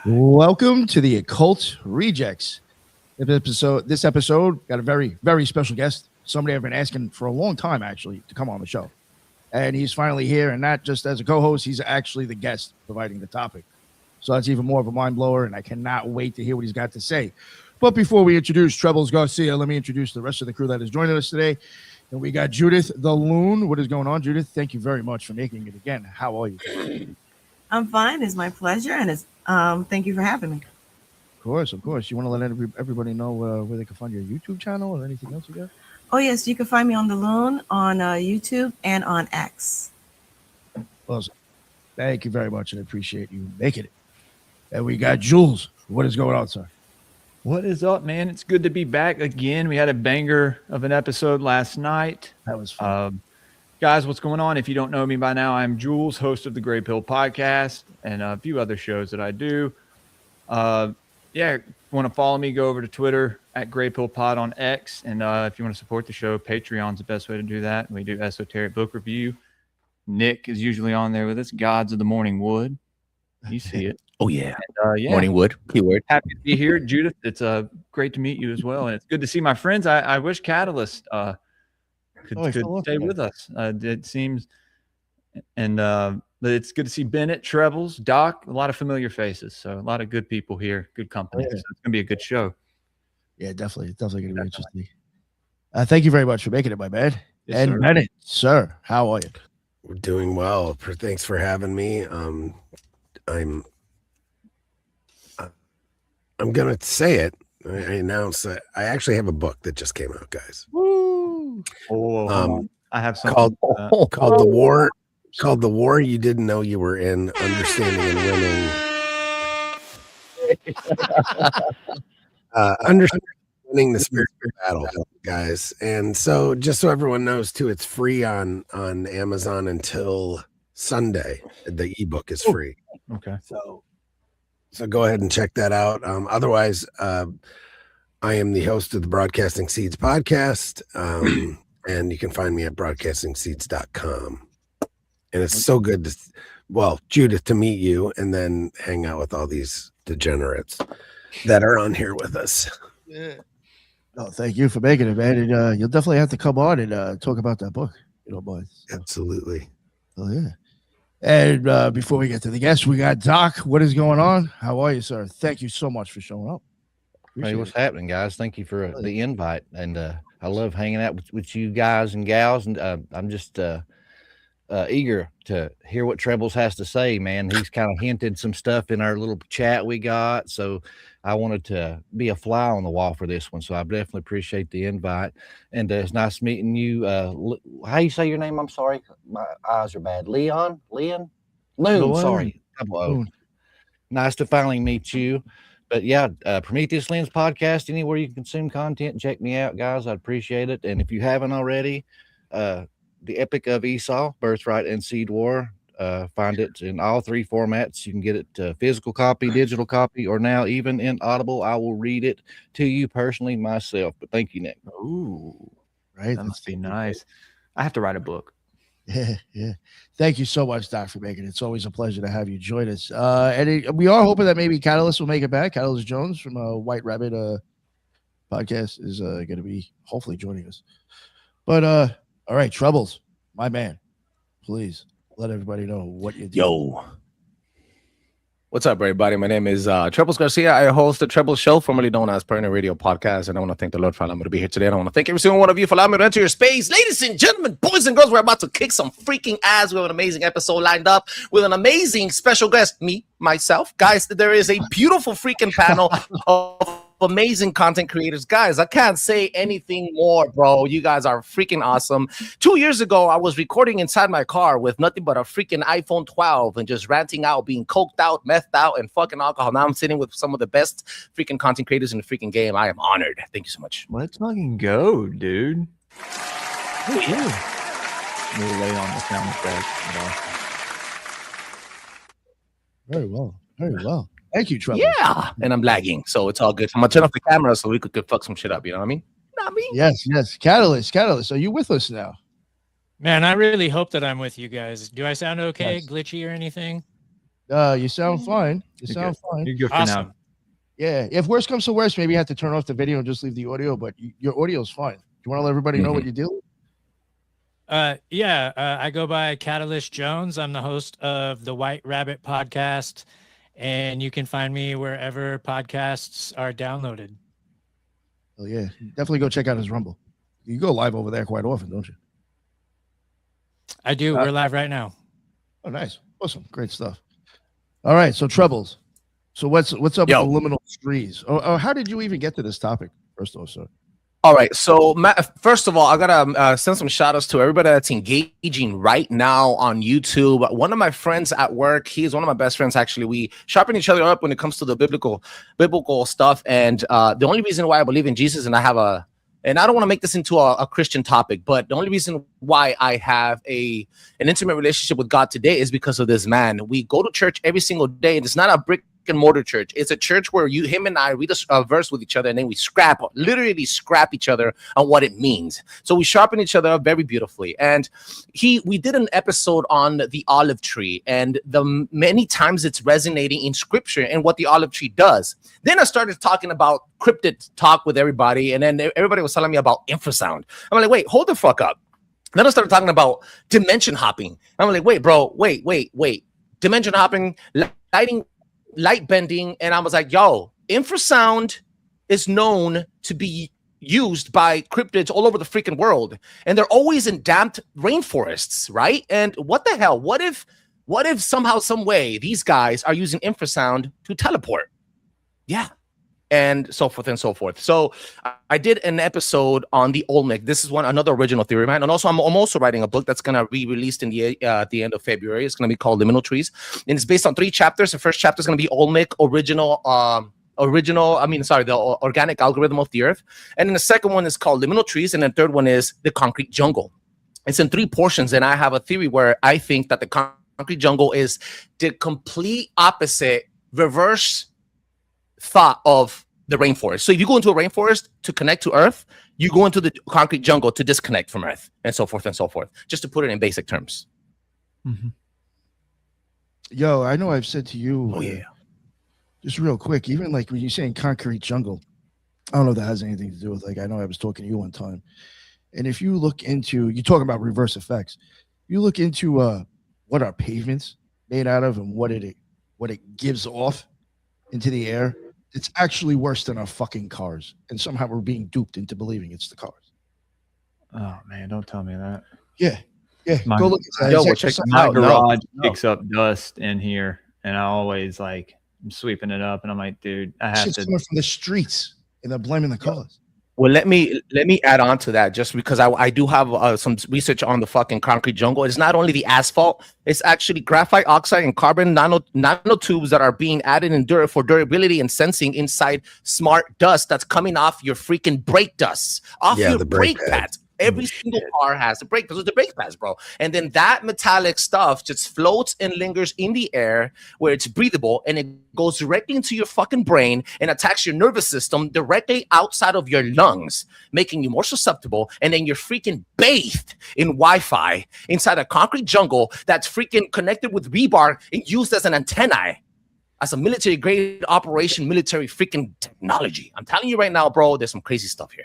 Welcome to the Occult Rejects. This episode got a very, very special guest. Somebody I've been asking for a long time, actually, to come on the show. And he's finally here, and not just as a co-host, he's actually the guest providing the topic. So that's even more of a mind blower, and I cannot wait to hear what he's got to say. But before we introduce Trebles, Garcia, let me introduce the rest of the crew that is joining us today. And we got Judith the Loon. What is going on, Judith? Thank you very much for making it again. How are you? I'm fine. It's my pleasure, and it's thank you for having me. Of course. You want to let everybody know where they can find your YouTube channel or anything else you got? Oh yes, you can find me on the Loon on YouTube and on X. Awesome. Thank you very much, and I appreciate you making it. And we got Jules. What is going on, sir? What is up, man? It's good to be back again. We had a banger of an episode last night. That was fun. Guys, what's going on? If you don't know me by now, I'm Jules, host of the Gray Pill podcast and a few other shows that I do. Want to follow me, go over to Twitter at Gray Pill Pod on X. And if you want to support the show, Patreon's the best way to do that. We do esoteric book review. Nick is usually on there with us. Gods of the Morning Wood. You see it. Oh, yeah. And, Morning Wood, keyword. Happy to be here, Judith. It's great to meet you as well. And it's good to see my friends. I wish Catalyst could stay with us. It seems. And but it's good to see Bennett, Trebles, Doc, a lot of familiar faces. So a lot of good people here, good company. So it's going to be a good show. Yeah, definitely. It's definitely going to be interesting. Thank you very much for making it, my man. Yes, and sir. Bennett, sir, how are you? We're doing well. Thanks for having me. I'm gonna say it. I announced that I actually have a book that just came out, guys. Woo! I have something called The War You Didn't Know You Were In, Understanding and Winning. Winning the Spiritual Battle, guys. And so just so everyone knows too, it's free on Amazon until Sunday. The ebook is free. Okay. So go ahead and check that out. Otherwise, I am the host of the Broadcasting Seeds podcast, and you can find me at broadcastingseeds.com. And it's so good Judith, to meet you and then hang out with all these degenerates that are on here with us. Yeah. No, thank you for making it, man. And, you'll definitely have to come on and talk about that book. You know, boys. Absolutely. Oh, yeah. And before we get to the guests, we got Doc. What is going on? How are you, sir? Thank you so much for showing up. Hey, what's happening, guys? Thank you for the invite. And I love hanging out with you guys and gals. And I'm just eager to hear what Trebles has to say, man. He's kind of hinted some stuff in our little chat we got. So I wanted to be a fly on the wall for this one. So I definitely appreciate the invite. And it's nice meeting you. How you say your name? I'm sorry. My eyes are bad. Loon, sorry. Loon. Nice to finally meet you. But yeah, Prometheus Lens podcast, anywhere you can consume content, check me out, guys. I'd appreciate it. And if you haven't already, The Epic of Esau, Birthright and Seed War, find it in all three formats. You can get it physical copy, digital copy, or now even in Audible. I will read it to you personally myself. But thank you, Nick. Ooh, Right. that must be nice. I have to write a book. Yeah. Thank you so much, Doc, for making it. It's always a pleasure to have you join us. We are hoping that maybe Catalyst will make it back. Catalyst Jones from White Rabbit podcast is going to be hopefully joining us. But all right, Trebles, my man, please let everybody know what you do. Yo. What's up, everybody? My name is Trebles Garcia. I host the Trebles Show, formerly known as Pioneer Radio Podcast, and I want to thank the Lord for allowing me to be here today. And I want to thank every single one of you for allowing me to enter your space. Ladies and gentlemen, boys and girls, we're about to kick some freaking ass. We have an amazing episode lined up with an amazing special guest, me, myself. Guys, there is a beautiful freaking panel of amazing content creators. Guys, I can't say anything more, bro. You guys are freaking awesome. 2 years ago, I was recording inside my car with nothing but a freaking iPhone 12 and just ranting out, being coked out, methed out, and fucking alcohol. Now I'm sitting with some of the best freaking content creators in the freaking game. I am honored. Thank you so much. Let's fucking go, dude. Oh, yeah. We'll lay on the sound effect. Very well. Very well. Thank you, Trevor. Yeah. And I'm lagging, so it's all good. I'm going to turn off the camera so we could fuck some shit up. You know what I mean? Yes. Catalyst. Are you with us now? Man, I really hope that I'm with you guys. Do I sound okay? Yes. Glitchy or anything? You sound fine. You You're sound fine. You're good for Awesome. now. Yeah. If worse comes to worse, maybe you have to turn off the video and just leave the audio. But your audio's fine. Do you want to let everybody know what you do? I go by Catalyst Jones. I'm the host of the White Rabbit podcast, and you can find me wherever podcasts are downloaded. Oh yeah, definitely go check out his Rumble. You go live over there quite often, don't you? I do. We're live right now. Oh, nice, awesome, great stuff. All right, so Trebles. So what's up Yo. with the liminal trees? Oh, how did you even get to this topic? First of all, sir. All right. So, first of all, I gotta send some shout outs to everybody that's engaging right now on YouTube. One of my friends at work, he's one of my best friends. Actually, we sharpen each other up when it comes to the biblical stuff. And the only reason why I believe in Jesus, and I don't want to make this into a Christian topic, but the only reason why I have an intimate relationship with God today is because of this man. We go to church every single day, and it's not a brick and mortar church. It's a church where him and I read a verse with each other, and then we literally scrap each other on what it means. So we sharpen each other up very beautifully. And we did an episode on the olive tree and the many times it's resonating in scripture and what the olive tree does. Then I started talking about cryptid talk with everybody, and then everybody was telling me about infrasound. I'm like, wait, hold the fuck up. Then I started talking about dimension hopping. I'm like, wait, bro, wait. Dimension hopping, light bending, and I was like, yo, infrasound is known to be used by cryptids all over the freaking world, and they're always in damped rainforests, right? And what the hell? What if somehow, some way, these guys are using infrasound to teleport? Yeah. And so forth and so forth. So I did an episode on the Olmec. This is another original theory, man. And also, I'm also writing a book that's going to be released in at the end of February. It's going to be called Liminal Trees, and it's based on 3 chapters. The first chapter is going to be Olmec, the organic algorithm of the earth. And then the second one is called Liminal Trees, and the third one is the concrete jungle. It's in 3 portions, and I have a theory where I think that the concrete jungle is the complete opposite, reverse thought of the rainforest. So if you go into a rainforest to connect to earth, you go into the concrete jungle to disconnect from earth, and so forth, just to put it in basic terms. Mm-hmm. Yo, I know I've said to you, Oh yeah, just real quick, even like when you're saying concrete jungle, I don't know if that has anything to do with, like, I know I was talking to you one time, and if you look into, you're talking about reverse effects, you look into what are pavements made out of and what it gives off into the air, it's actually worse than our fucking cars, and somehow we're being duped into believing it's the cars. Oh man, don't tell me that. Yeah, My- go look at that. Yo, It's we're actually checking My out. garage No. picks up dust in here, and I always I'm sweeping it up, and I'm like, dude, I have shit's to. coming from the streets, and they're blaming the cars. Well, let me add on to that, just because I do have some research on the fucking concrete jungle. It's not only the asphalt; it's actually graphite oxide and carbon nanotubes that are being added for durability and sensing inside smart dust that's coming off your freaking brake dusts, off Yeah, your the brake brake pad. pads. Every single car has a brake pads. Those are the brake pads, bro. And then that metallic stuff just floats and lingers in the air where it's breathable, and it goes directly into your fucking brain and attacks your nervous system directly outside of your lungs, making you more susceptible. And then you're freaking bathed in Wi-Fi inside a concrete jungle that's freaking connected with rebar and used as an antennae. As a military grade operation, military freaking technology. I'm telling you right now, bro, there's some crazy stuff here.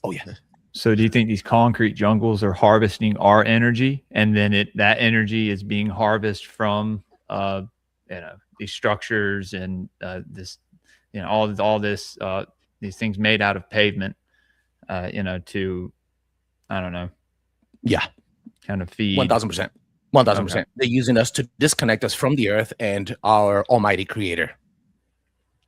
Oh yeah. So do you think these concrete jungles are harvesting our energy, and then that energy is being harvested from these structures and this, all this these things made out of pavement, to, I don't know. Yeah. Kind of feed 1,000%. 1,000%. Okay. They're using us to disconnect us from the earth and our almighty creator.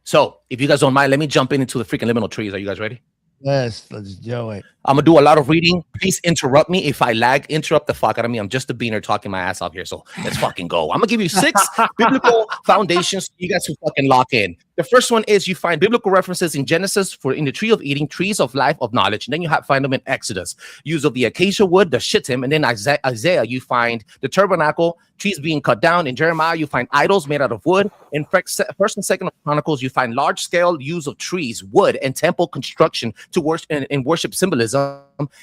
So if you guys don't mind, let me jump into the freaking liminal trees. Are you guys ready? Yes, let's do it. I'm gonna do a lot of reading. Please interrupt me if I lag. Interrupt the fuck out of me. I'm just a beaner talking my ass off here. So let's fucking go. I'm gonna give you 6 biblical foundations you guys to fucking lock in. The first one is you find biblical references in Genesis in the tree of eating, trees of life of knowledge. And then you find them in Exodus. Use of the acacia wood, the shittim, and then Isaiah, you find the tabernacle, trees being cut down. In Jeremiah, you find idols made out of wood. In First and Second Chronicles, you find large-scale use of trees, wood, and temple construction to worship in worship symbolism.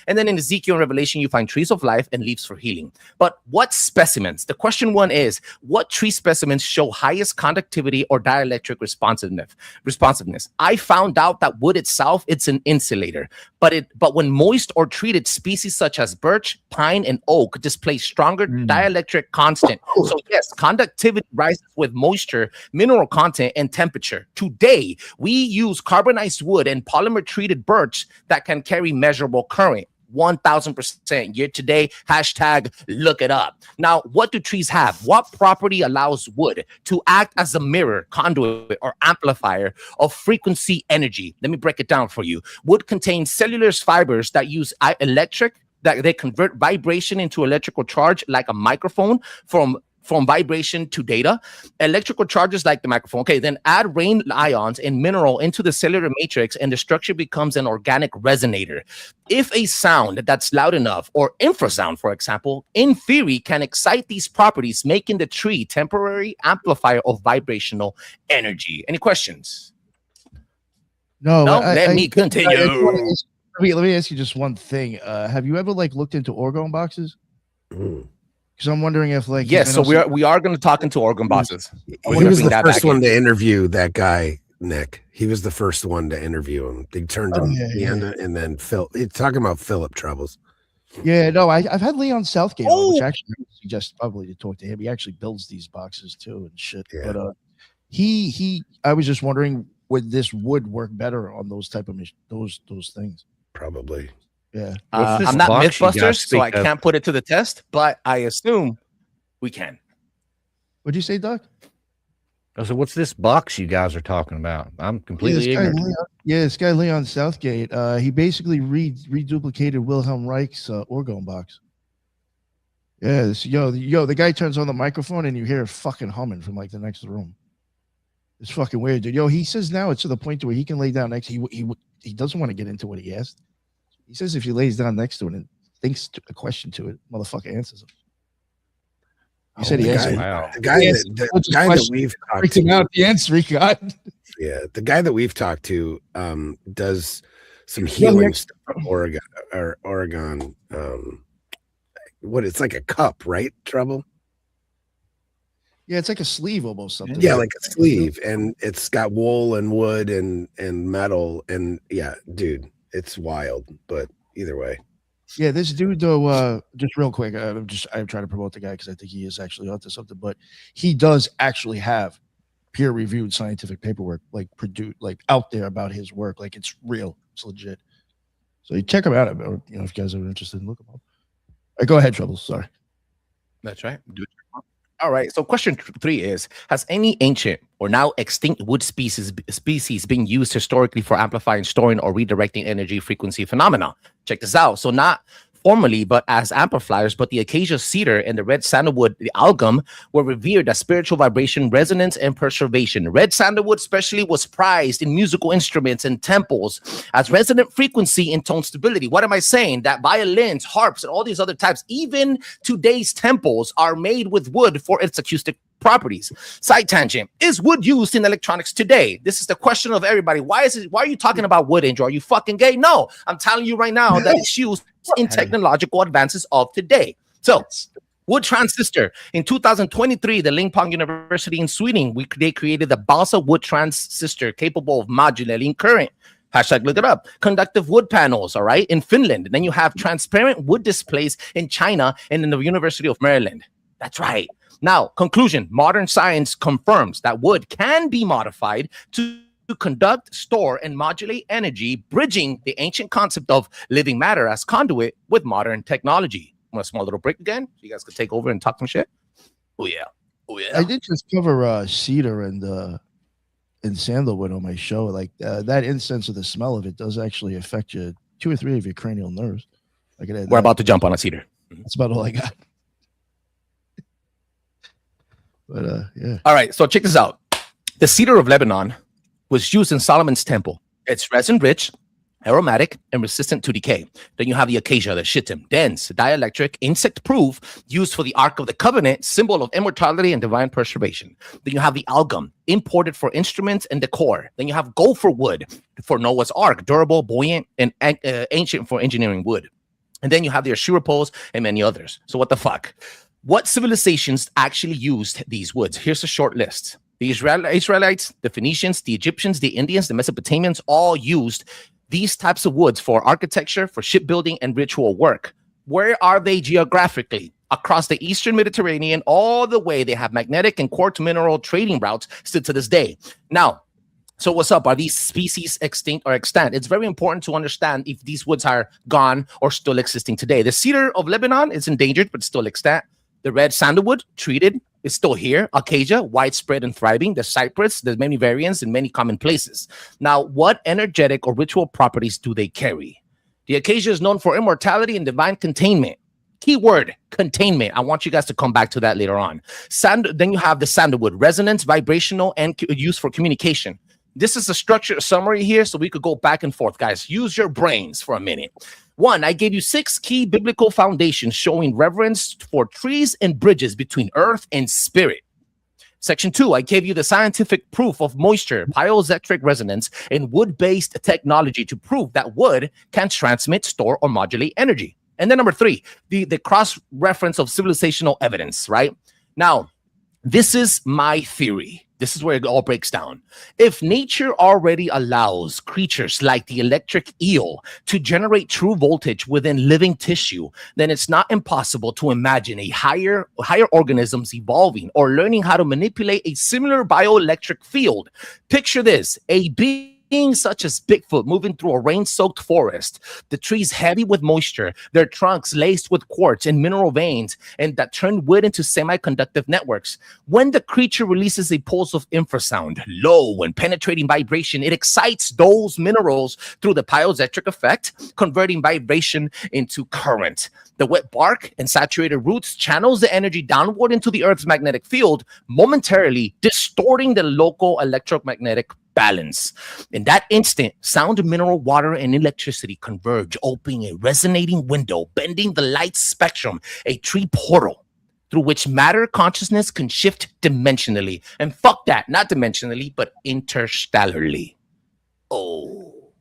And then in Ezekiel and Revelation, you find trees of life and leaves for healing. But what specimens? The question one is, what tree specimens show highest conductivity or dielectric responsiveness? I found out that wood itself, it's an insulator. But when moist or treated, species such as birch, pine, and oak display stronger dielectric constant. So yes, conductivity rises with moisture, mineral content, and temperature. Today, we use carbonized wood and polymer treated birch that can carry measurable current. 1000% year to day. Hashtag look it up. Now, what do trees have? What property allows wood to act as a mirror, conduit, or amplifier of frequency energy? Let me break it down for you. Wood contains cellulose fibers that use electric, that they convert vibration into electrical charge like a microphone from vibration to data. Electrical charges like the microphone. Okay, then add rain ions and mineral into the cellular matrix and the structure becomes an organic resonator. If a sound that's loud enough, or infrasound, for example, in theory can excite these properties, making the tree temporary amplifier of vibrational energy. Any questions? No, Let me continue. Let me ask you just one thing. Have you ever looked into orgone boxes? Because I'm wondering if yes, so we are going to talk into organ boxes. He was the first one to interview that guy, Nick. He was the first one to interview him. They turned him and then Phil. He's talking about Philip Trebles. Yeah, no, I've had Leon Southgate on, which actually I would suggest probably to talk to him. He actually builds these boxes too and shit. Yeah. But I was just wondering, would this wood work better on those type of those things? Probably. Yeah. I'm not Mythbusters, so I can't put it to the test, but I assume we can. What'd you say, Doc? I said, what's this box you guys are talking about? I'm completely ignorant. This guy Leon Southgate, he basically reduplicated Wilhelm Reich's orgone box. Yeah, the guy turns on the microphone and you hear it fucking humming from the next room. It's fucking weird, dude. He says now it's to the point to where he can lay down next. He doesn't want to get into what he asked. He says if he lays down next to it and thinks a question to it, motherfucker answers him. He said he asked. Wow. The guy that we've talked to, out the answer he got. Yeah, the guy that we've talked to does some healing stuff from Oregon. What it's like a cup, right? Treble. Yeah, it's like a sleeve almost something. Yeah, like a sleeve, and it's got wool and wood and metal, and yeah, dude. It's wild, but either way. Yeah, this dude though, just real quick, I'm trying to promote the guy because I think he is actually onto something, but he does actually have peer-reviewed scientific paperwork produced out there about his work. It's real, it's legit. So you check him out, if you guys are interested in looking him up. All right, go ahead, Trebles. Sorry. That's right. Do it. All right. So question 3 is, has any ancient or now extinct wood species been used historically for amplifying, storing, or redirecting energy frequency phenomena? Check this out. So not formally, but as amplifiers, but the acacia cedar and the red sandalwood, the algum, were revered as spiritual vibration, resonance, and preservation. Red sandalwood especially was prized in musical instruments and temples as resonant frequency and tone stability. What am I saying? That violins, harps, and all these other types, even today's temples, are made with wood for its acoustic properties. Side tangent. Is wood used in electronics today? This is the question of everybody. Why are you talking about wood, Andrew? Are you fucking gay? No, I'm telling you right now that it's used in technological advances of today. So, wood transistor. In 2023, the Linköping University in Sweden, they created the balsa wood transistor capable of modulating current. Hashtag look it up. Conductive wood panels, all right, in Finland. And then you have transparent wood displays in China and in the University of Maryland. That's right. Now, conclusion. Modern science confirms that wood can be modified to conduct, store, and modulate energy, bridging the ancient concept of living matter as conduit with modern technology. Want a small little break again? So you guys could take over and talk some shit? Oh, yeah. Oh, yeah. I did just cover cedar and sandalwood on my show. That incense or the smell of it does actually affect 2 or 3 of your cranial nerves. We're about to jump on a cedar. That's about all I got. But yeah. All right. So check this out. The cedar of Lebanon was used in Solomon's temple. It's resin rich, aromatic, and resistant to decay. Then you have the acacia, the shittim, dense, dielectric, insect-proof, used for the Ark of the Covenant, symbol of immortality and divine preservation. Then you have the algum, imported for instruments and decor. Then you have gopher wood for Noah's Ark, durable, buoyant, and ancient for engineering wood. And then you have the Ashura poles and many others. So what the fuck? What civilizations actually used these woods? Here's a short list. The Israelites, the Phoenicians, the Egyptians, the Indians, the Mesopotamians all used these types of woods for architecture, for shipbuilding, and ritual work. Where are they geographically? Across the Eastern Mediterranean, all the way. They have magnetic and quartz mineral trading routes still to this day. Now, so what's up? Are these species extinct or extant? It's very important to understand if these woods are gone or still existing today. The cedar of Lebanon is endangered, but still extant. The red sandalwood, treated, is still here. Acacia, widespread and thriving. The cypress, there's many variants in many common places. Now, what energetic or ritual properties do they carry? The acacia is known for immortality and divine containment. Keyword, containment. I want you guys to come back to that later on. Then you have the sandalwood, resonance, vibrational, and used for communication. This is a structured summary here, so we could go back and forth. Guys, use your brains for a minute. 1, I gave you 6 key biblical foundations showing reverence for trees and bridges between earth and spirit. Section 2, I gave you the scientific proof of moisture, piezoelectric resonance, and wood-based technology to prove that wood can transmit, store, or modulate energy. And then number 3, the cross-reference of civilizational evidence, right? Now, this is my theory. This is where it all breaks down. If nature already allows creatures like the electric eel to generate true voltage within living tissue, then it's not impossible to imagine a higher organisms evolving or learning how to manipulate a similar bioelectric field. Picture this, a being such as Bigfoot moving through a rain-soaked forest, the trees heavy with moisture, their trunks laced with quartz and mineral veins, and that turn wood into semiconductive networks. When the creature releases a pulse of infrasound, low and penetrating vibration, it excites those minerals through the piezoelectric effect, converting vibration into current. The wet bark and saturated roots channels the energy downward into the Earth's magnetic field, momentarily distorting the local electromagnetic balance. In that instant, sound, mineral, water, and electricity converge, opening a resonating window, bending the light spectrum, a tree portal through which matter consciousness can shift dimensionally. And fuck that, not dimensionally, but interstellarly. Oh.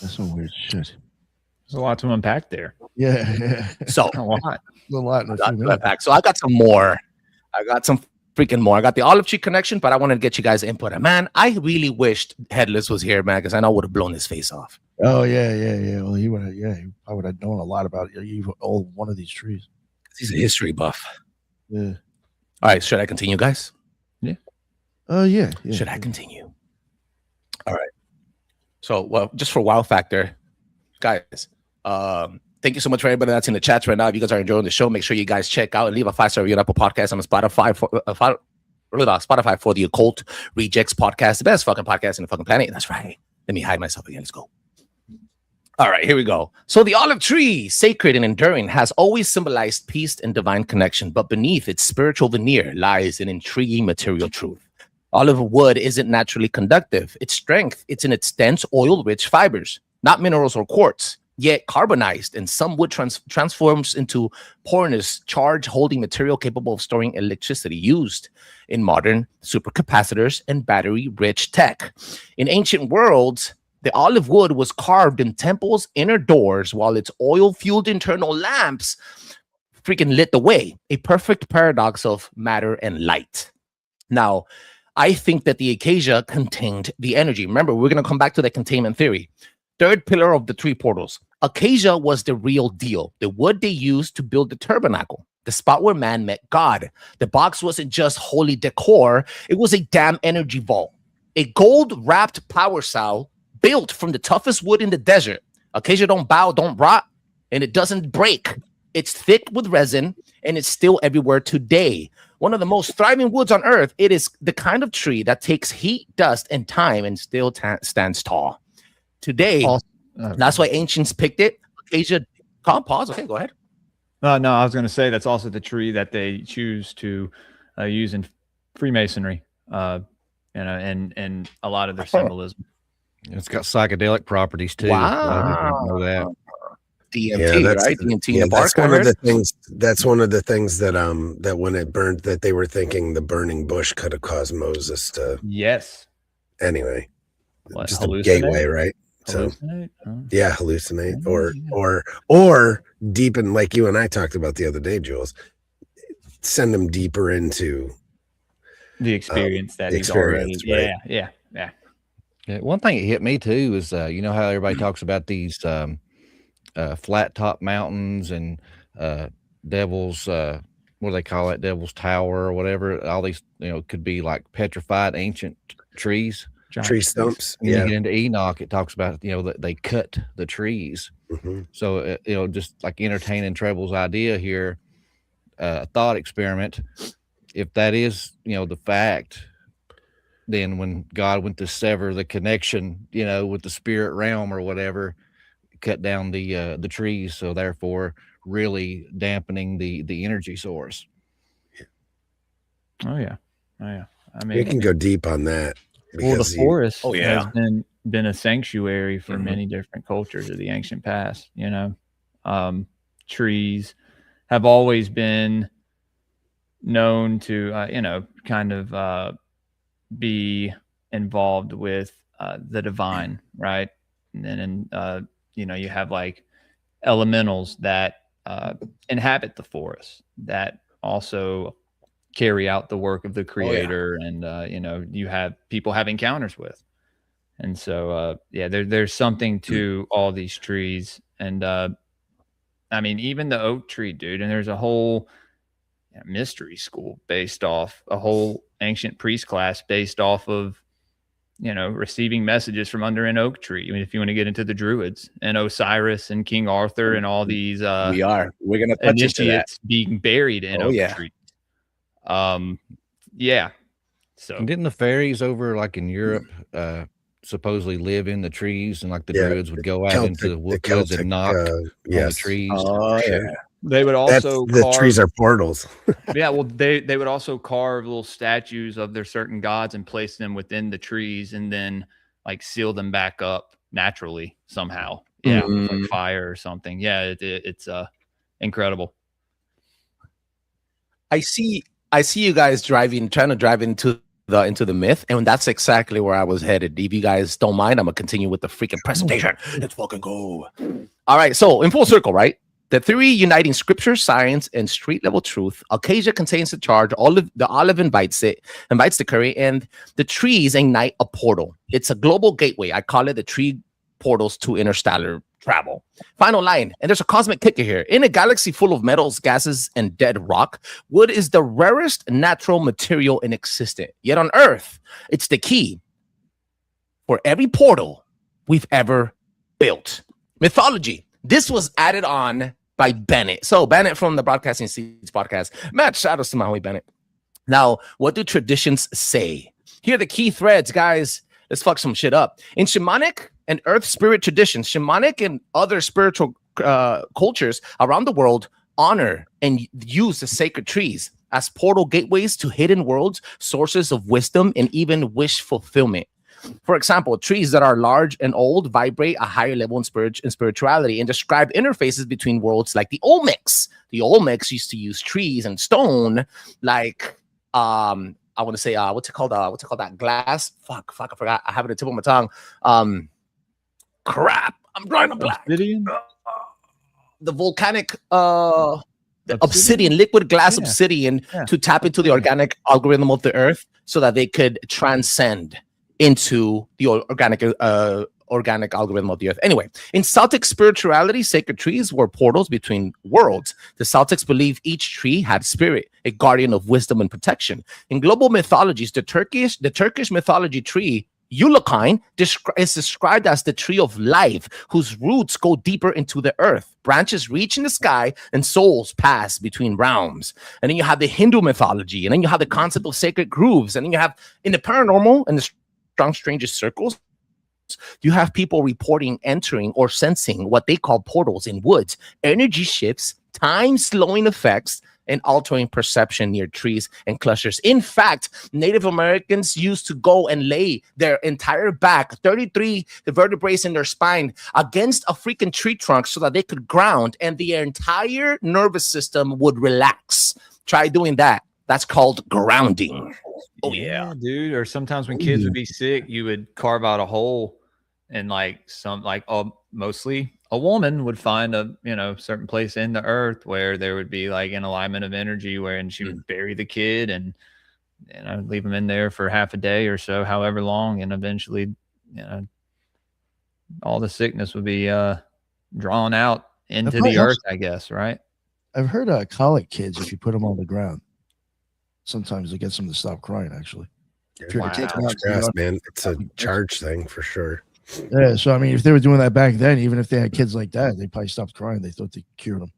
That's some weird shit. There's a lot to unpack there. Yeah. So, A lot. A lot. In a few minutes. So I got some more. I got some freaking more. I got the olive tree connection, but I wanted to get you guys' input. And man, I really wished Headless was here, man, because I know I would have blown his face off. Oh yeah. Well, he would have. Yeah, I would have known a lot about one of these trees. He's a history buff. Yeah. All right, should I continue, guys? Oh yeah. Should I continue? All right. So, well, just for wow factor, guys, thank you so much for everybody that's in the chat right now. If you guys are enjoying the show, make sure you guys check out and leave a 5-star review on Apple Podcast on Spotify for the Occult Rejects podcast, the best fucking podcast in the fucking planet. That's right. Let me hide myself again. Let's go. All right, here we go. So the olive tree, sacred and enduring, has always symbolized peace and divine connection, but beneath its spiritual veneer lies an intriguing material truth. Olive wood isn't naturally conductive. Its strength, it's in its dense, oil-rich fibers, not minerals or quartz. Yet carbonized, and some wood transforms into porous, charge-holding material capable of storing electricity used in modern supercapacitors and battery-rich tech. In ancient worlds, the olive wood was carved in temples' inner doors, while its oil-fueled internal lamps freaking lit the way. A perfect paradox of matter and light. Now, I think that the acacia contained the energy. Remember, we're going to come back to the containment theory. Third pillar of the three portals. Acacia was the real deal. The wood they used to build the tabernacle, the spot where man met God. The box wasn't just holy decor. It was a damn energy vault. A gold-wrapped power cell built from the toughest wood in the desert. Acacia don't bow, don't rot, and it doesn't break. It's thick with resin, and it's still everywhere today. One of the most thriving woods on earth. It is the kind of tree that takes heat, dust, and time and still stands tall. Today, that's why ancients picked it. Acacia, pause. Okay, go ahead. No, I was going to say that's also the tree that they choose to use in Freemasonry, and a lot of their symbolism. It's got psychedelic properties too. Wow. Know that. DMT, right? DMT in the bark. That's one of the things. That's one of the things that that when it burned, that they were thinking the burning bush could have caused Moses to. Yes. Anyway, What, just a hallucinate? gateway, right? Hallucinate? Huh? Yeah, hallucinate, Yeah. or deepen, like you and I talked about the other day, Jules. Send them deeper into The experience that the he's already. experience, right? Yeah. Yeah, one thing that hit me too is you know how everybody talks about these flat top mountains and devil's what do they call it, devil's tower or whatever. All these, you know, could be like petrified ancient trees. Giant Tree trees. stumps. When you Yeah. get into Enoch, it talks about, you know, that they cut the trees. Mm-hmm. So you know, just like entertaining Treble's idea here, a thought experiment. If that is, you know, the fact, then when God went to sever the connection, you know, with the spirit realm or whatever, cut down the trees, so therefore really dampening the energy source. Oh yeah. I We mean, can go deep on that. well, the because forest Oh, yeah. has been a sanctuary for Mhm. many different cultures of the ancient past. You know, trees have always been known to, you know, kind of be involved with the divine, right? And then, you know, you have like elementals that inhabit the forest that also carry out the work of the creator, and you know, you have people have encounters with. And so yeah, there's something to all these trees. And I mean, even the oak tree, dude, and there's a whole mystery school based off, a whole ancient priest class based off of, you know, receiving messages from under an oak tree. I mean, if you want to get into the Druids and Osiris and King Arthur and all these We're gonna touch into that. initiates being buried in Oh, oak yeah. trees. Yeah. So And didn't the fairies over like in Europe supposedly live in the trees, and like the Yeah, druids would go out into the woods Celtic, and knock on the yes. trees? Oh Sure. yeah. they would That's, also the carve, trees are portals. yeah, well, they would also carve little statues of their certain gods and place them within the trees, and then like seal them back up naturally somehow. Yeah, with like Mhm. fire or something. Yeah, it's incredible. I see you guys trying to drive into the myth, and that's exactly where I was headed. If you guys don't mind, I'm gonna continue with the freaking presentation. Let's fucking go. All right, so in full circle, right? The theory uniting scripture, science, and street level truth. Acacia contains the charge. The olive invites the curry, and the trees ignite a portal. It's a global gateway. I call it the tree portals to interstellar travel. Final line, and there's a cosmic kicker here. In a galaxy full of metals, gases, and dead rock, wood is the rarest natural material in existence. Yet on Earth, it's the key for every portal we've ever built. Mythology. This was added on by Bennett. So Bennett from the Broadcasting Seeds podcast. Matt, shout out to Maui Bennett. Now, what do traditions say? Here are the key threads, guys. Let's fuck some shit up. In shamanic and earth spirit traditions, shamanic and other spiritual cultures around the world honor and use the sacred trees as portal gateways to hidden worlds, sources of wisdom, and even wish fulfillment. For example, trees that are large and old vibrate a higher level in spirituality and describe interfaces between worlds like the Olmecs. The Olmecs used to use trees and stone, like I want to say what's it called that glass? Fuck, I forgot. I have it at the tip of my tongue. Crap, I'm drawing a blank. Obsidian? The volcanic obsidian, liquid glass obsidian, to tap into the organic algorithm of the earth so that they could transcend into the organic algorithm of the earth. Anyway, in Celtic spirituality, sacred trees were portals between worlds. The Celtics believed each tree had spirit, a guardian of wisdom and protection. In global mythologies, the Turkish mythology tree Eulakine is described as the tree of life, whose roots go deeper into the earth. Branches reach in the sky and souls pass between realms. And then you have the Hindu mythology, and then you have the concept of sacred grooves, and then you have in the paranormal and the strong strangest circles, you have people reporting entering or sensing what they call portals in woods, energy shifts, time slowing effects, and altering perception near trees and clusters. In fact, Native Americans used to go and lay their entire back, 33 vertebrae in their spine, against a freaking tree trunk so that they could ground, and the entire nervous system would relax. Try doing that. That's called grounding. Oh yeah, dude. Or sometimes when kids would be sick, you would carve out a hole, and mostly a woman would find a certain place in the earth where there would be like an alignment of energy, and she would bury the kid and leave them in there for half a day or so, however long, and eventually all the sickness would be drawn out into the earth, I guess, right? I've heard colic kids, if you put them on the ground, sometimes it gets them to stop crying, actually. Wow. Stress, man. It's a charge thing for sure. Yeah, so I mean, if they were doing that back then, even if they had kids like that, they probably stopped crying. They thought they cured them.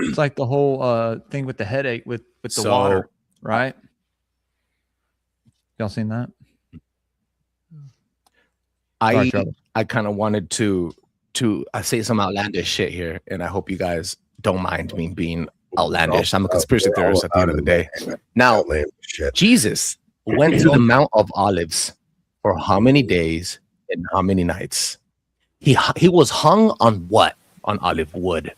It's like the whole thing with the headache with the water, right? Y'all seen that? I kind of wanted to say some outlandish shit here, and I hope you guys don't mind me being outlandish. I'm a conspiracy theorist at the end of the day. Now, Jesus went to the Mount of Olives for how many days and how many nights? He was hung on what? On olive wood.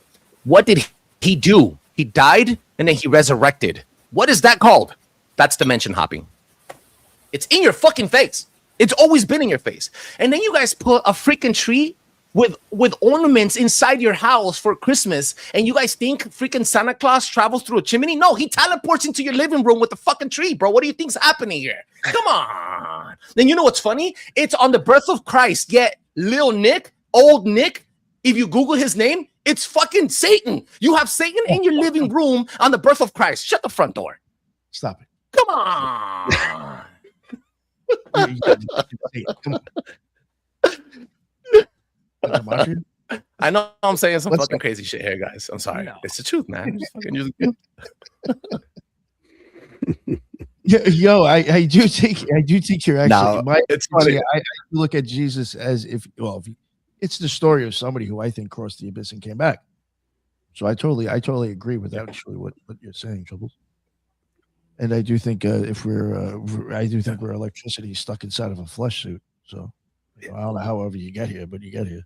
What did he do? He died and then he resurrected. What is that called? That's dimension hopping. It's in your fucking face. It's always been in your face. And then you guys put a freaking tree with ornaments inside your house for Christmas, and you guys think freaking Santa Claus travels through a chimney? No, he teleports into your living room with the fucking tree, bro. What do you think's happening here? Come on. Then you know what's funny? It's on the birth of Christ, yet Lil Nick, old Nick, if you Google his name, it's fucking Satan. You have Satan in your living room on the birth of Christ. Shut the front door. Stop it. Come on. Come on. I know I'm saying some fucking crazy shit here, guys. I'm sorry. No. It's the truth, man. I do think you're actually. It's funny. I look at Jesus as if it's the story of somebody who I think crossed the abyss and came back. So I totally agree with actually what you're saying, Trebles. And I do think we're electricity stuck inside of a flesh suit. So I don't know however you get here, but you get here.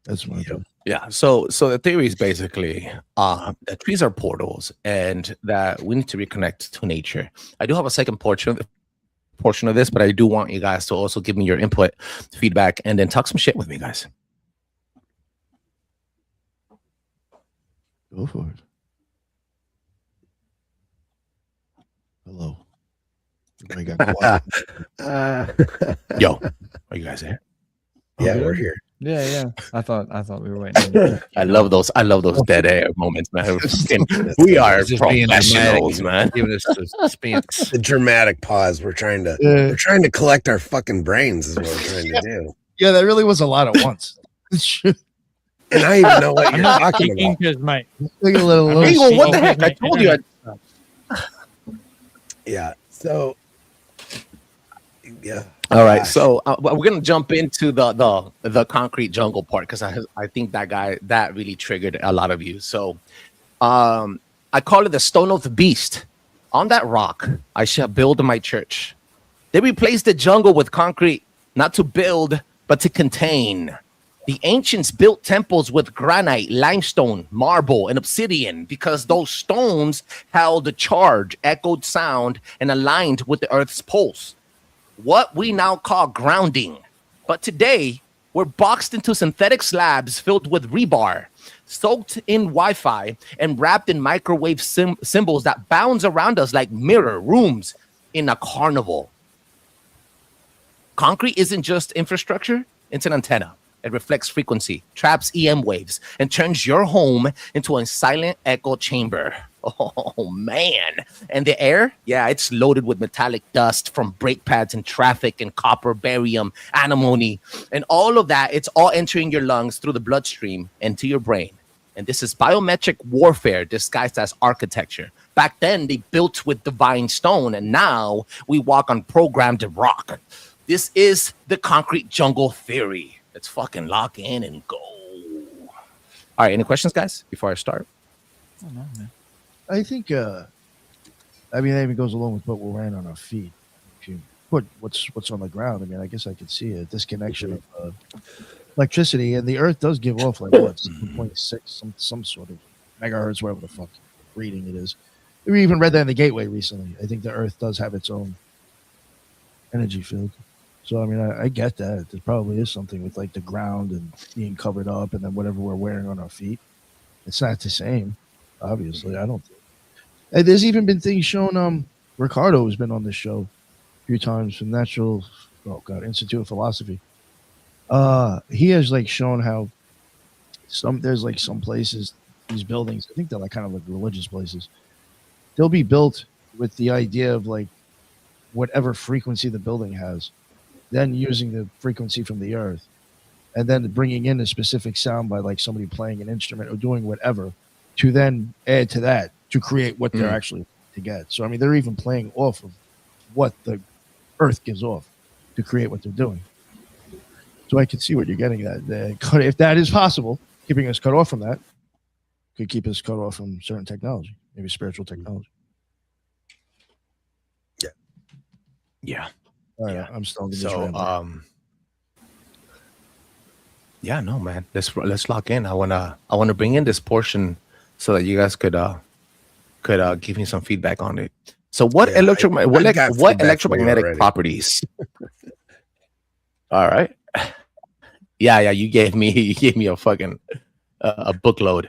That's my opinion. Yeah. So the theory is basically that trees are portals and that we need to reconnect to nature. I do have a second portion of this, but I do want you guys to also give me your input, feedback, and then talk some shit with me, guys. Go for it. Hello. Yo, are you guys there? Yeah, we're here. Yeah. I thought we were waiting. I love those dead air moments, man. We are professionals, man. Giving us suspense. The dramatic pause. We're trying to collect our fucking brains is what we're trying to do. Yeah, that really was a lot at once. And I even know what you're talking about. What the heck? I told you. Yeah. So, yeah. All right. So we're gonna jump into the concrete jungle part because I think that really triggered a lot of you. So, I call it the Stone of the Beast. On that rock, I shall build my church. They replaced the jungle with concrete, not to build, but to contain. The ancients built temples with granite, limestone, marble, and obsidian because those stones held a charge, echoed sound, and aligned with the earth's pulse. What we now call grounding. But today, we're boxed into synthetic slabs filled with rebar, soaked in Wi-Fi, and wrapped in microwave symbols that bounce around us like mirror rooms in a carnival. Concrete isn't just infrastructure, it's an antenna. It reflects frequency, traps EM waves, and turns your home into a silent echo chamber. Oh, man. And the air? Yeah, it's loaded with metallic dust from brake pads and traffic and copper, barium, antimony. And all of that, it's all entering your lungs through the bloodstream into your brain. And this is biometric warfare disguised as architecture. Back then, they built with divine stone, and now we walk on programmed rock. This is the concrete jungle theory. Let's fucking lock in and go. All right, any questions, guys, before I start? I don't know, man. I think, I mean, that even goes along with what we're wearing on our feet. If you put what's on the ground, I mean, I guess I could see a disconnection of electricity, and the Earth does give off like what 7.6, some sort of megahertz, whatever the fuck reading it is. We even read that in the Gateway recently. I think the Earth does have its own energy field. So I mean, I get that there probably is something with like the ground and being covered up, and then whatever we're wearing on our feet. It's not the same, obviously. I don't think. And there's even been things shown. Ricardo has been on this show a few times from Institute of Philosophy. He has like shown how there's like some places, these buildings, I think they're like kind of like religious places. They'll be built with the idea of like whatever frequency the building has, then using the frequency from the earth, and then bringing in a specific sound by like somebody playing an instrument or doing whatever to then add to that to create what they're actually to get. So I mean, they're even playing off of what the earth gives off to create what they're doing. So I can see what you're getting at. If that is possible, keeping us cut off from that could keep us cut off from certain technology, maybe spiritual technology. Yeah. All right, I'm still in this So, ramble. yeah, no, man. Let's lock in. I wanna bring in this portion so that you guys could give me some feedback on it. So, what Yeah, what feedback for you electromagnetic already. properties? All right. Yeah. You gave me a fucking a bookload.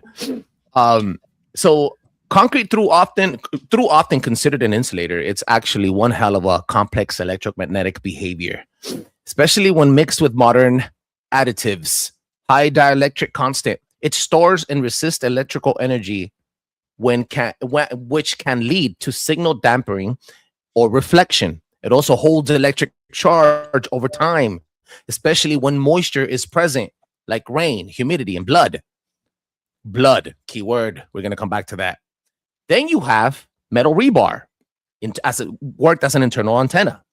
So concrete, through often considered an insulator, it's actually one hell of a complex electromagnetic behavior, especially when mixed with modern additives. High dielectric constant. It stores and resists electrical energy which can lead to signal dampening or reflection. It also holds electric charge over time, especially when moisture is present, like rain, humidity, and blood. Blood, keyword. We're going to come back to that. Then you have metal rebar, worked as an internal antenna.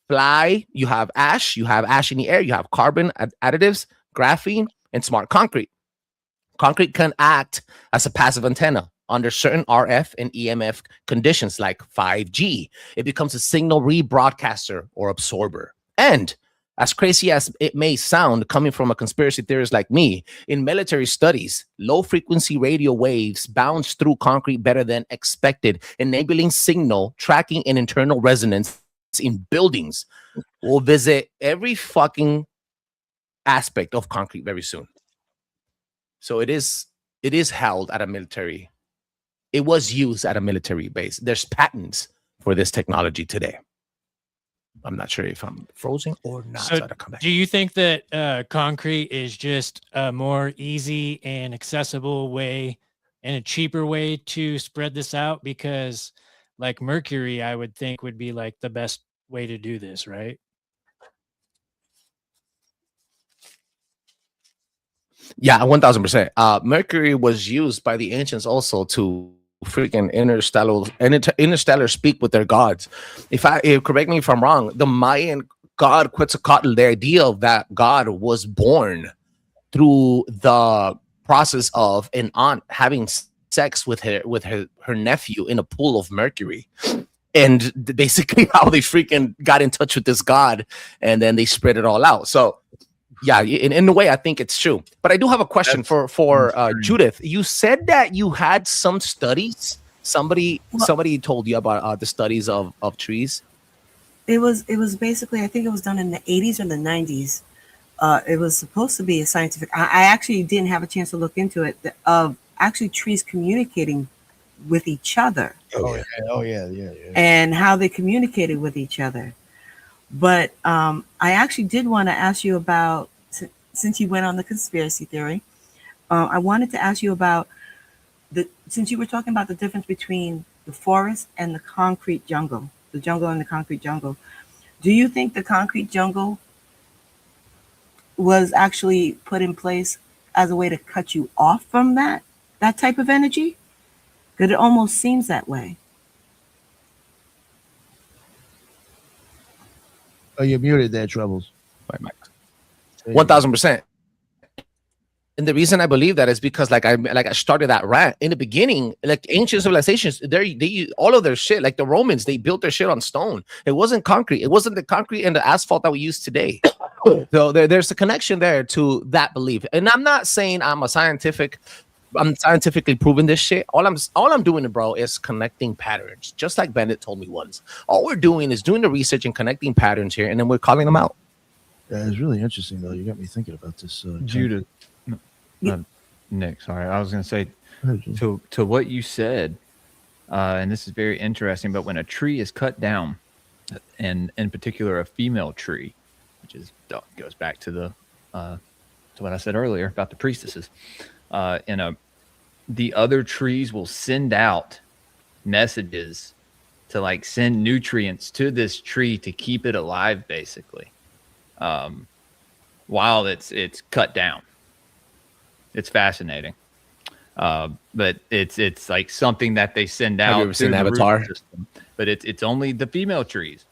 Fly, you have ash in the air, you have carbon additives, graphene, and smart concrete. Concrete can act as a passive antenna under certain RF and EMF conditions like 5G. It becomes a signal rebroadcaster or absorber. And as crazy as it may sound, coming from a conspiracy theorist like me, in military studies, low-frequency radio waves bounce through concrete better than expected, enabling signal tracking and internal resonance in buildings. We'll visit every fucking aspect of concrete very soon. So it is held at a military. It was used at a military base. There's patents for this technology today. I'm not sure if I'm frozen or not. So do you think that concrete is just a more easy and accessible way and a cheaper way to spread this out? Because like mercury, I would think would be like the best way to do this, right? Yeah, 1000%. Mercury was used by the ancients also to freaking interstellar speak with their gods. If correct me if I'm wrong, the Mayan god Quetzalcoatl, the idea of that god was born through the process of an aunt having sex with her nephew in a pool of mercury. And basically how they freaking got in touch with this god, and then they spread it all out. So yeah, in a way, I think it's true. But I do have a question for Judith. You said that you had some studies. Somebody told you about the studies of trees. It was basically, I think it was done in the 80s or the 90s. It was supposed to be a scientific. I actually didn't have a chance to look into it. Of actually trees communicating with each other. Oh yeah. And how they communicated with each other. But I actually did want to ask you about, since you went on the conspiracy theory, I wanted to ask you about since you were talking about the difference between the forest and the concrete jungle, the jungle and the concrete jungle. Do you think the concrete jungle was actually put in place as a way to cut you off from that type of energy? Because it almost seems that way. Oh, you're muted there, Trebles. My mic. 1000%. And the reason I believe that is because like I started that rant in the beginning, like ancient civilizations, they all of their shit, like the Romans, they built their shit on stone. It wasn't concrete. It wasn't the concrete and the asphalt that we use today. So there's a connection there to that belief. And I'm not saying I'm scientifically proving this shit. All I'm doing, bro, is connecting patterns. Just like Bennett told me once. All we're doing is doing the research and connecting patterns here, and then we're calling them out. Yeah, it's really interesting though. You got me thinking about this. Judith, Nick, sorry, I was going to say to what you said, and this is very interesting. But when a tree is cut down, and in particular a female tree, which goes back to to what I said earlier about the priestesses, the other trees will send out messages to like send nutrients to this tree to keep it alive, basically, while it's cut down. It's fascinating, but it's like something that they send out. Have you ever seen Avatar? But it's only the female trees.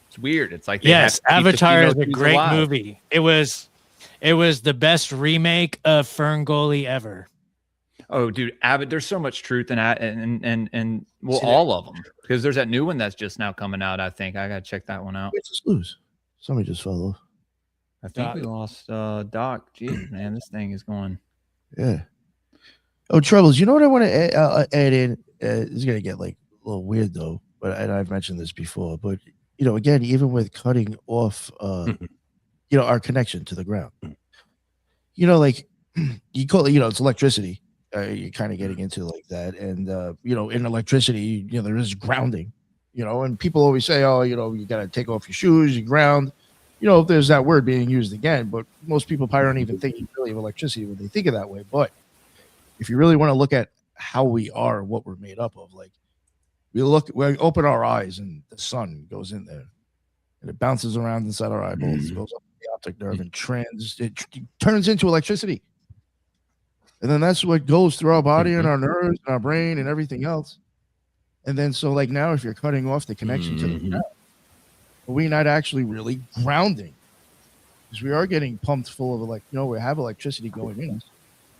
It's weird. It's like yes, Avatar is a great movie. It was the best remake of Ferngully ever. Oh, dude, there's so much truth in that, and well, all of them, because there's that new one that's just now coming out. I think I gotta check that one out. Wait, just lose. Somebody just fell off. I think we lost Doc. Jeez, man, this thing is going. Yeah. Oh, Trebles, you know what I want to add in? It's gonna get like a little weird though, and I've mentioned this before, but you know, again, even with cutting off, you know, our connection to the ground, you know, like you call it, you know, it's electricity. You're kind of getting into like that, and you know, in electricity, you know, there is grounding, you know, and people always say, oh, you know, you got to take off your shoes, you ground. You know, there's that word being used again, but most people probably don't even think really of electricity when they think of that way. But if you really want to look at how we are, what we're made up of, like we open our eyes and the sun goes in there and it bounces around inside our eyeballs, goes up the optic nerve and it turns into electricity. And then that's what goes through our body and our nerves and our brain and everything else. And then so like now if you're cutting off the connection to the ground, we're not actually really grounding because we are getting pumped full of we have electricity going in us.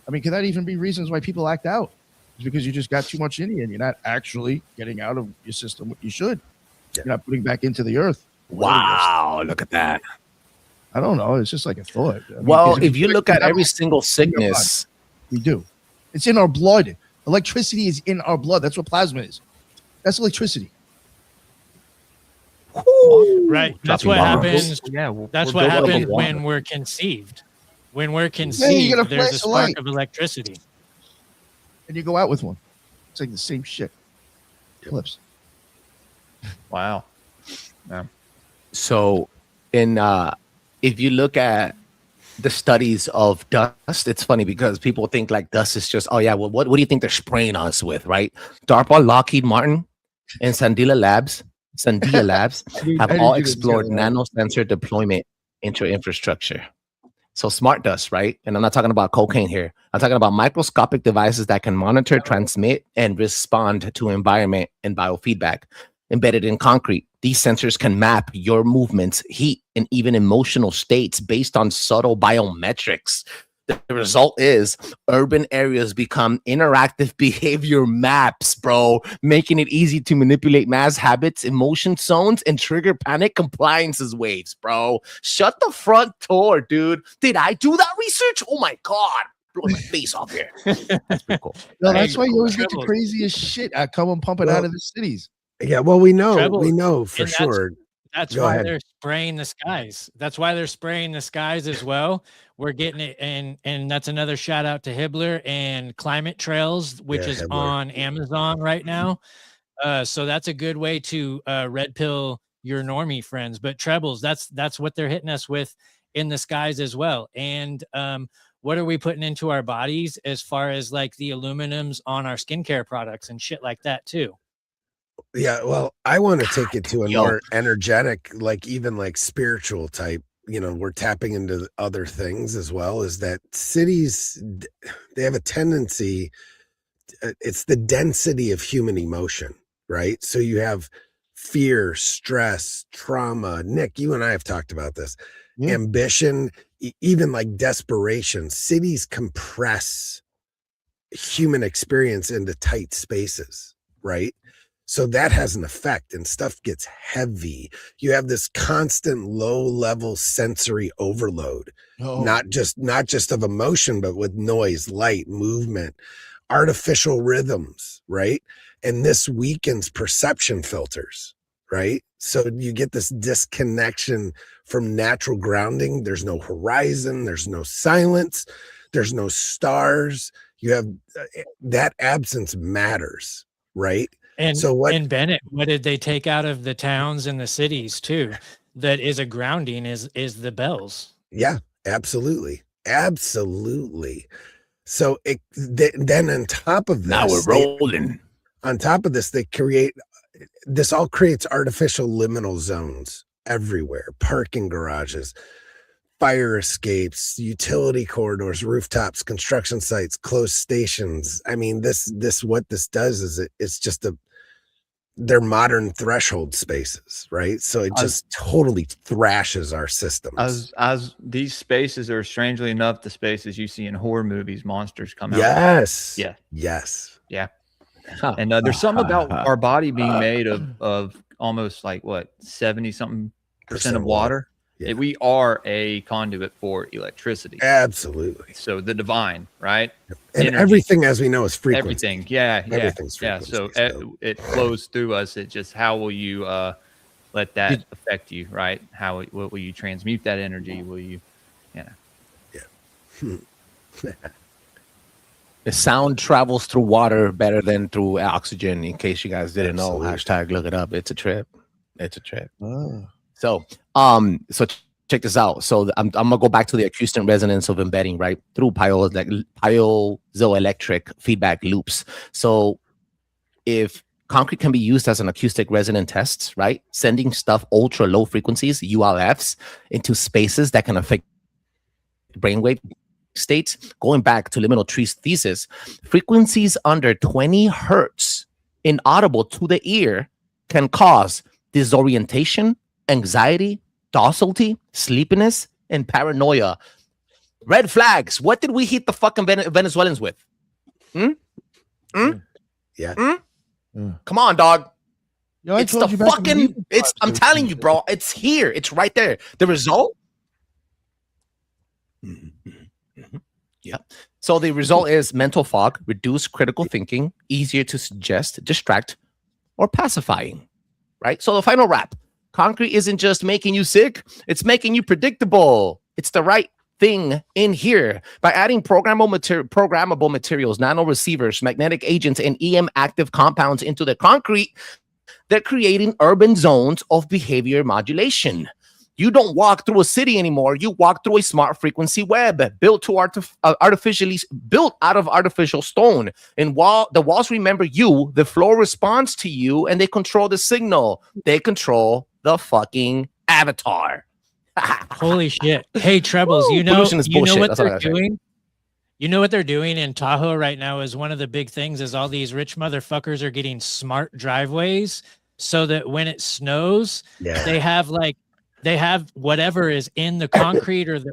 I mean, could that even be reasons why people act out? It's because you just got too much in you and you're not actually getting out of your system what you should. Yeah. You're not putting back into the earth. Wow, look at that. I don't know. It's just like a thought. I mean, well, if you look at every single sickness, we do. It's in our blood. Electricity is in our blood. That's what plasma is. That's electricity. Right. That's what happens. Yeah. That's what happens when we're conceived. When we're conceived, there's a spark of electricity. And you go out with one. It's like the same shit. Clips. Wow. Yeah. So if you look at the studies of dust, it's funny because people think like dust is just, oh yeah, well, what do you think they're spraying us with, right? DARPA, Lockheed Martin, and Sandia Labs have all explored nanosensor deployment into infrastructure. So smart dust, right? And I'm not talking about cocaine here. I'm talking about microscopic devices that can monitor, transmit, and respond to environment and biofeedback. Embedded in concrete, these sensors can map your movements, heat, and even emotional states based on subtle biometrics. The result is urban areas become interactive behavior maps, bro, making it easy to manipulate mass habits, emotion zones, and trigger panic compliances waves, bro. Shut the front door, dude. Did I do that research? Oh my God. Blowing my face off here. That's pretty cool. No, that's why you always get the craziest shit come and pump it out of the cities. Yeah, well, we know for sure. That's why they're spraying the skies. That's why they're spraying the skies as well. We're getting it, and that's another shout out to Hibbler and Climate Trails, which is Hibbler on Amazon right now. So that's a good way to red pill your normie friends. But Trebles, that's what they're hitting us with in the skies as well. And what are we putting into our bodies as far as like the aluminums on our skincare products and shit like that too? Yeah, well, I want to take it to a more energetic, like even like spiritual type, we're tapping into other things as well, is that cities, they have a tendency, it's the density of human emotion, right? So you have fear, stress, trauma. Nick, you and I have talked about this. Ambition, even like desperation. Cities compress human experience into tight spaces, right? So that has an effect, and stuff gets heavy. You have this constant low level sensory overload, not just of emotion, but with noise, light, movement, artificial rhythms, right? And this weakens perception filters, right? So you get this disconnection from natural grounding. There's no horizon, there's no silence, there's no stars. You have that absence matters, right? And So what? and Bennett, what did they take out of the towns and the cities too? That is a grounding is the bells. Yeah, absolutely, absolutely. So then on top of this, Now we're rolling. On top of this, this all creates artificial liminal zones everywhere: parking garages, fire escapes, utility corridors, rooftops, construction sites, closed stations. I mean, what this does is it's just they're modern threshold spaces, right? So it just totally thrashes our systems. As these spaces are, strangely enough, the spaces you see in horror movies, monsters come out. Yes. Yeah. Yes. Yeah. And there's something about our body being made of almost like 70-something% of water. Yeah. We are a conduit for electricity. Absolutely. So the divine, right? And Energy. Everything, as we know, is frequency. Everything. Yeah. Everything's Yeah. frequency. So it flows through us. It just, how will you let that affect you, right? What will you transmute that energy? Will you, The sound travels through water better than through oxygen. In case you guys didn't know, hashtag look it up. It's a trip. It's a trip. Oh. So check this out. So I'm gonna go back to the acoustic resonance of embedding, right, through piezoelectric feedback loops. So if concrete can be used as an acoustic resonant test, right, sending stuff ultra low frequencies, ULFs, into spaces that can affect brainwave states. Going back to Liminal Tree's thesis, frequencies under 20 hertz inaudible to the ear can cause disorientation, anxiety, docility, sleepiness, and paranoia. Red flags. What did we hit the fucking Venezuelans with? Yeah. Come on, dog. Yo, It's the fucking. I'm telling you, bro. It's here. It's right there. The result. Yeah. So the result is mental fog, reduced critical thinking, easier to suggest, distract, or pacifying. Right. So the final wrap. Concrete isn't just making you sick, it's making you predictable. It's the right thing in here. By adding programmable materials, nano receivers, magnetic agents, and EM active compounds into the concrete, they're creating urban zones of behavior modulation. You don't walk through a city anymore. You walk through a smart frequency web built out of artificial stone. And while the walls remember you, the floor responds to you, and they control the signal. They control the fucking avatar. Holy shit. Hey, Trebles, you know what they're doing? You know what they're doing in Tahoe right now is one of the big things is all these rich motherfuckers are getting smart driveways so that when it snows, they have whatever is in the concrete or the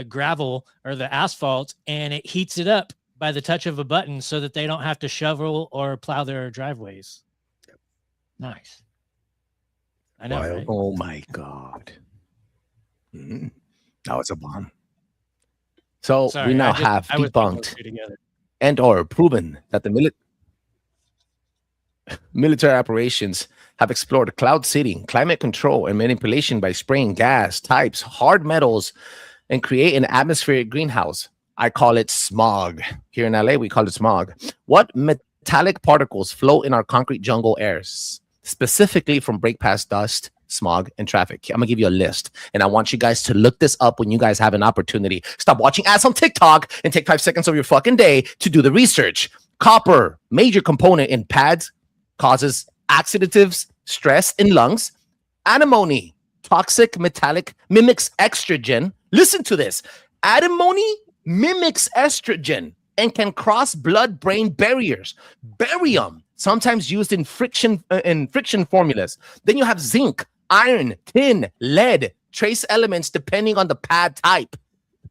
gravel or the asphalt, and it heats it up by the touch of a button so that they don't have to shovel or plow their driveways. Nice. I know. Right? Oh my God. That was a bomb. So we now have debunked and or proven that the military operations have explored cloud seeding, climate control, and manipulation by spraying gas, types, hard metals, and create an atmospheric greenhouse. I call it smog. Here in LA, we call it smog. What metallic particles float in our concrete jungle airs, specifically from break pass dust, smog, and traffic? I'm gonna give you a list, and I want you guys to look this up when you guys have an opportunity. Stop watching ads on TikTok and take 5 seconds of your fucking day to do the research. Copper, major component in pads, causes oxidative stress in lungs. Antimony, toxic metallic, mimics estrogen. Listen to this. Antimony mimics estrogen and can cross blood-brain barriers. Barium, sometimes used in friction formulas. Then you have zinc, iron, tin, lead, trace elements depending on the pad type.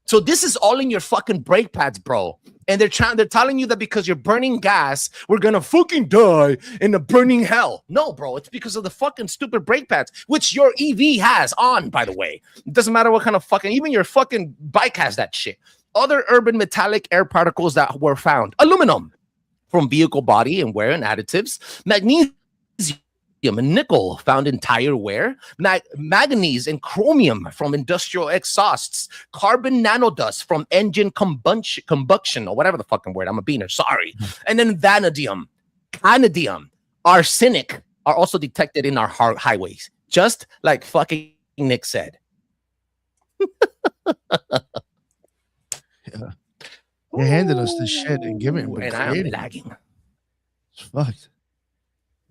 So this is all in your fucking brake pads, bro. And they're telling you that because you're burning gas, we're gonna fucking die in a burning hell. No, bro, it's because of the fucking stupid brake pads, which your EV has on, by the way. It doesn't matter what kind of fucking, even your fucking bike has that shit. Other urban metallic air particles that were found: aluminum from vehicle body and wear and additives, magnesium and nickel found in tire wear, manganese and chromium from industrial exhausts, carbon nanodust from engine combustion, or whatever the fucking word, I'm a beaner, sorry. And then vanadium, arsenic are also detected in our highways, just like fucking Nick said. Yeah. They handed us this shit and giving it, and I'm lagging. It's fucked.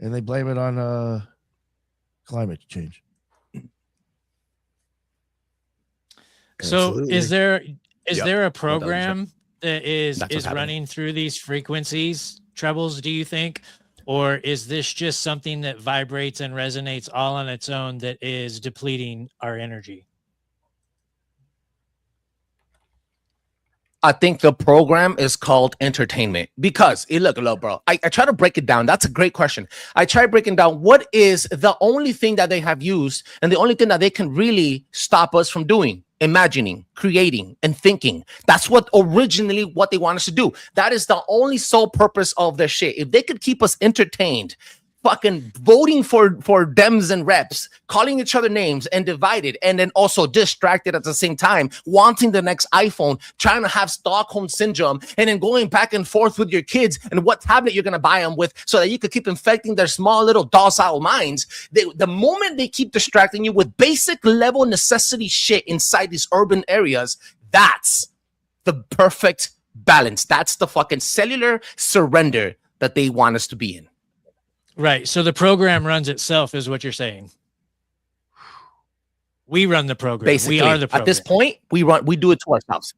And they blame it on climate change. So Absolutely. is there a 1,000%. program that is That's what's running through these frequencies, Trebles, do you think? Or is this just something that vibrates and resonates all on its own that is depleting our energy? I think the program is called entertainment because look, bro. I try to break it down. That's a great question. I try breaking down what is the only thing that they have used and the only thing that they can really stop us from doing: imagining, creating, and thinking. That's what they want us to do. That is the only sole purpose of their shit. If they could keep us entertained, fucking voting for Dems and reps, calling each other names and divided, and then also distracted at the same time, wanting the next iPhone, trying to have Stockholm syndrome, and then going back and forth with your kids and what tablet you're going to buy them with so that you could keep infecting their small little docile minds. The moment they keep distracting you with basic level necessity shit inside these urban areas, that's the perfect balance. That's the fucking cellular surrender that they want us to be in. Right. So the program runs itself, is what you're saying. We run the program. Basically, we are the program. At this point, we do it to ourselves.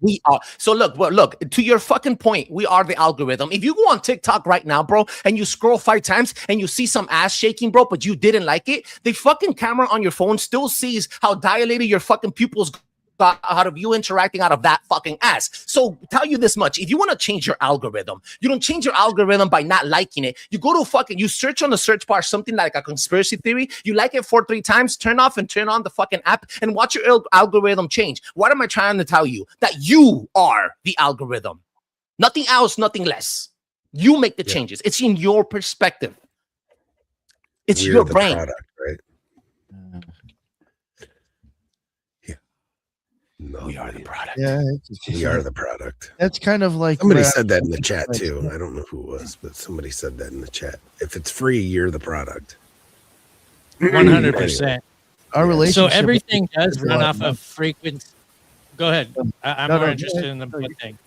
We are. So look, to your fucking point, we are the algorithm. If you go on TikTok right now, bro, and you scroll 5 times and you see some ass shaking, bro, but you didn't like it, the fucking camera on your phone still sees how dilated your fucking pupils out of you interacting out of that fucking ass. So tell you this much: if you want to change your algorithm, you don't change your algorithm by not liking it. You go to you search on the search bar something like a conspiracy theory, you like it 4-3 times, turn off and turn on the fucking app and watch your algorithm change. What am I trying to tell you? That you are the algorithm. Nothing else, nothing less. You make the changes. It's in your perspective. It's We're your the brain. product, right? No, We are the product. Yeah, we are the product. that's kind of like Somebody where- said that in the chat too. I don't know who it was, but somebody said that in the chat. If it's free, you're the product. 100%. our relationship. So everything does is run a lot off more- of frequency. Go ahead. I'm No, more no, interested go in the ahead. one thing.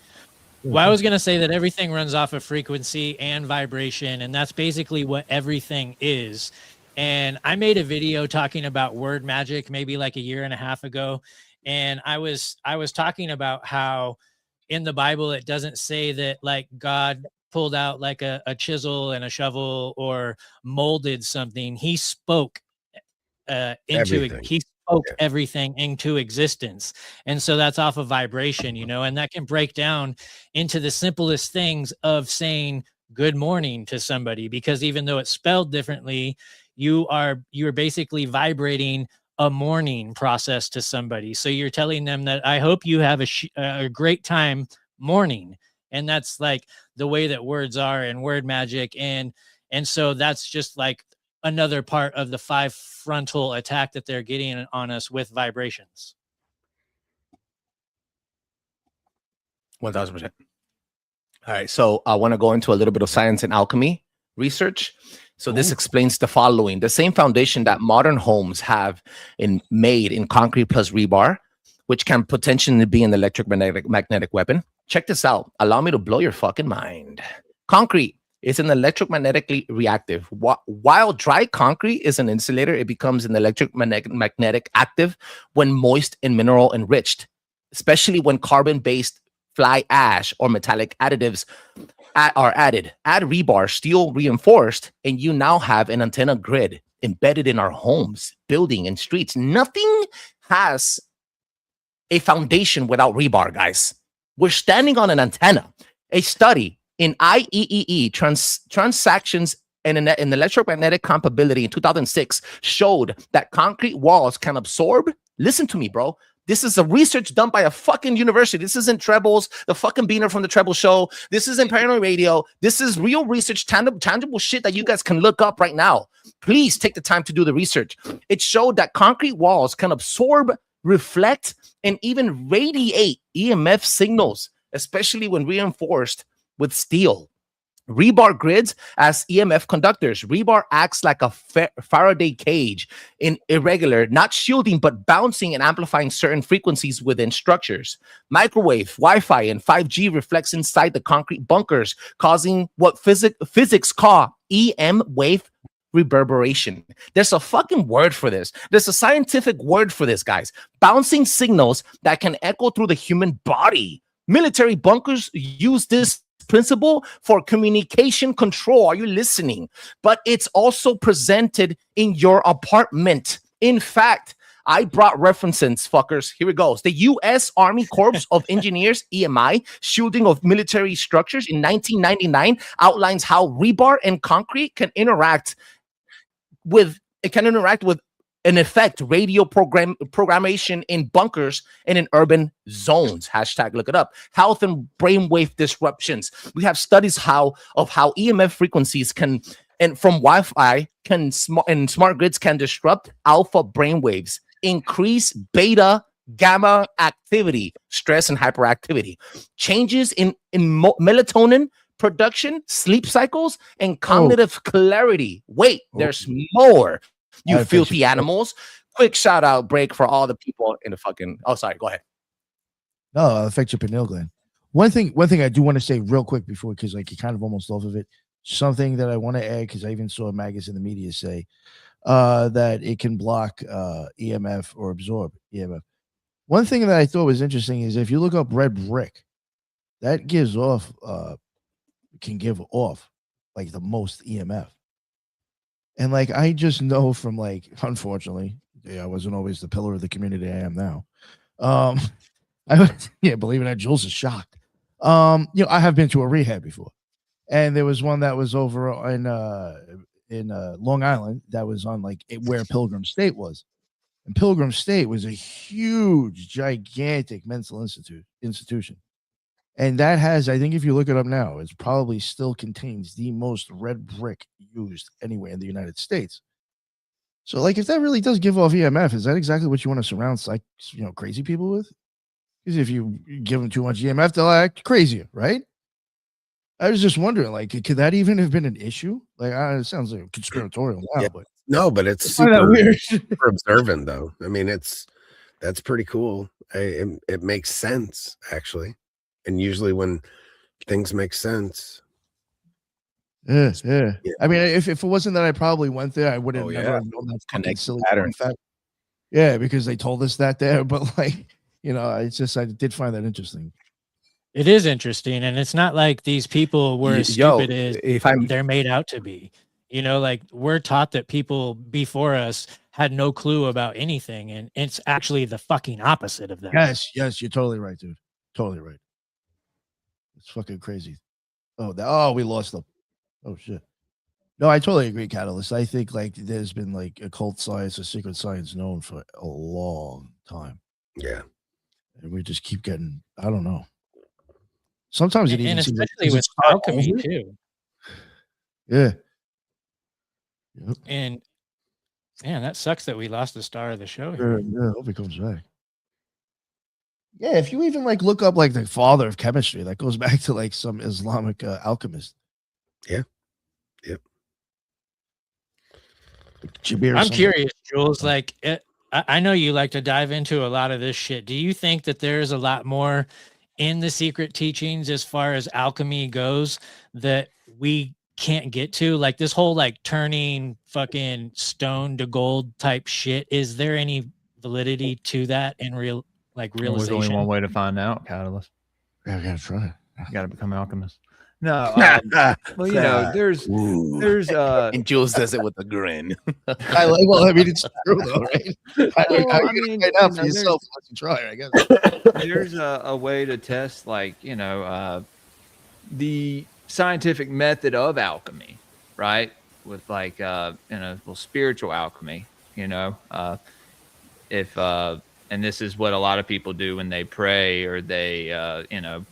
Well, I was going to say that everything runs off of frequency and vibration, and that's basically what everything is. And I made a video talking about word magic maybe like 1.5 years ago, and I was talking about how in the Bible it doesn't say that like God pulled out like a chisel and a shovel or molded something. He spoke into Everything. it. He spoke everything into existence. And so that's off of vibration, and that can break down into the simplest things of saying good morning to somebody, because even though it's spelled differently, you're basically vibrating a morning process to somebody. So you're telling them that I hope you have a great time morning. And that's like the way that words are and word magic. And so that's just like another part of the 5 frontal attack that they're getting on us with vibrations. 1,000%. All right. So I want to go into a little bit of science and alchemy research. So this explains the following: the same foundation that modern homes have made in concrete plus rebar, which can potentially be an electromagnetic weapon. Check this out. Allow me to blow your fucking mind. Concrete is an electromagnetically reactive. While dry concrete is an insulator, it becomes an electromagnetic active when moist and mineral enriched, especially when carbon-based fly ash or metallic additives are added. Add rebar, steel reinforced, and you now have an antenna grid embedded in our homes, building, and streets. Nothing has a foundation without rebar, guys. We're standing on an antenna. A study in IEEE, transactions and in electromagnetic compatibility in 2006 showed that concrete walls can absorb. Listen to me, bro. This is a research done by a fucking university. This isn't Trebles, the fucking beaner from the Treble show. This isn't Paranoid Radio. This is real research, tangible shit that you guys can look up right now. Please take the time to do the research. It showed that concrete walls can absorb, reflect, and even radiate EMF signals, especially when reinforced with steel. Rebar grids as EMF conductors. Rebar acts like a Faraday cage in irregular, not shielding, but bouncing and amplifying certain frequencies within structures. Microwave, Wi-Fi, and 5G reflects inside the concrete bunkers, causing what physics call EM wave reverberation. There's a fucking word for this. There's a scientific word for this, guys. Bouncing signals that can echo through the human body. Military bunkers use this principle for communication control. Are you listening? But it's also presented in your apartment. In fact, I brought references, fuckers. Here it goes. The U.S. Army Corps of Engineers, EMI, shielding of military structures in 1999 outlines how rebar and concrete can interact with an effect radio programmation in bunkers and in urban zones. Hashtag look it up. Health and brainwave disruptions. We have studies of how EMF frequencies can, and from Wi-Fi and smart grids can disrupt alpha brainwaves, increase beta gamma activity, stress and hyperactivity, changes in melatonin production, sleep cycles, and cognitive clarity. Wait, there's more. You filthy animals. Quick shout out break for all the people in the fucking. Oh, sorry. Go ahead. No, it'll affect your pineal gland. One thing I do want to say real quick before, because like you kind of almost off of it. Something that I want to add, because I even saw maggots in the media say that it can block EMF or absorb EMF. One thing that I thought was interesting is if you look up red brick, that gives off, can give off like the most EMF. And like I just know from like, unfortunately, I wasn't always the pillar of the community I am now. Believe it or not, Jules is shocked. I have been to a rehab before, and there was one that was over in Long Island that was on like where Pilgrim State was, and Pilgrim State was a huge, gigantic mental institution. And that has, I think if you look it up now, it probably still contains the most red brick used anywhere in the United States. So like if that really does give off EMF, is that exactly what you want to surround crazy people with? Because if you give them too much EMF, they'll act crazier, right? I was just wondering, like, could that even have been an issue? Like, it sounds like conspiratorial now, but no, but it's super weird. Super observant, though. I mean, that's pretty cool. It makes sense, actually. And usually when things make sense. Yeah. I mean, if it wasn't that I probably went there, I would have never known that fucking silly pattern. Yeah, because they told us that there. But like, it's just, I did find that interesting. It is interesting. And it's not like these people were as stupid as they're made out to be. Like we're taught that people before us had no clue about anything. And it's actually the fucking opposite of that. Yes, you're totally right, dude. Totally right. It's fucking crazy. We lost them. Oh shit. No, I totally agree, Catalyst. I think like there's been like occult science or secret science known for a long time. Yeah. And we just keep getting, I don't know. Sometimes it even and seems especially with alchemy too. Yeah. Yep. And man, that sucks that we lost the star of the show here. Yeah, I hope he comes back. Yeah, if you even like look up like the father of chemistry, that goes back to like some Islamic alchemist. Yeah. Yep. I'm curious, Jules. Like, I know you like to dive into a lot of this shit. Do you think that there's a lot more in the secret teachings as far as alchemy goes that we can't get to? Like this whole like turning fucking stone to gold type shit. Is there any validity to that in realization? There's only one way to find out, Catalyst. Yeah, I gotta try it. You gotta become an alchemist. No, well, you know, there's And Jules does it with a grin. I like. Well, I mean, it's true though, right? I mean, right now you for know, yourself, unless you try, I guess. there's a way to test, like, you know, the scientific method of alchemy, right? With like, you know, well, spiritual alchemy, you know, if, and this is what a lot of people do when they pray or they, you know,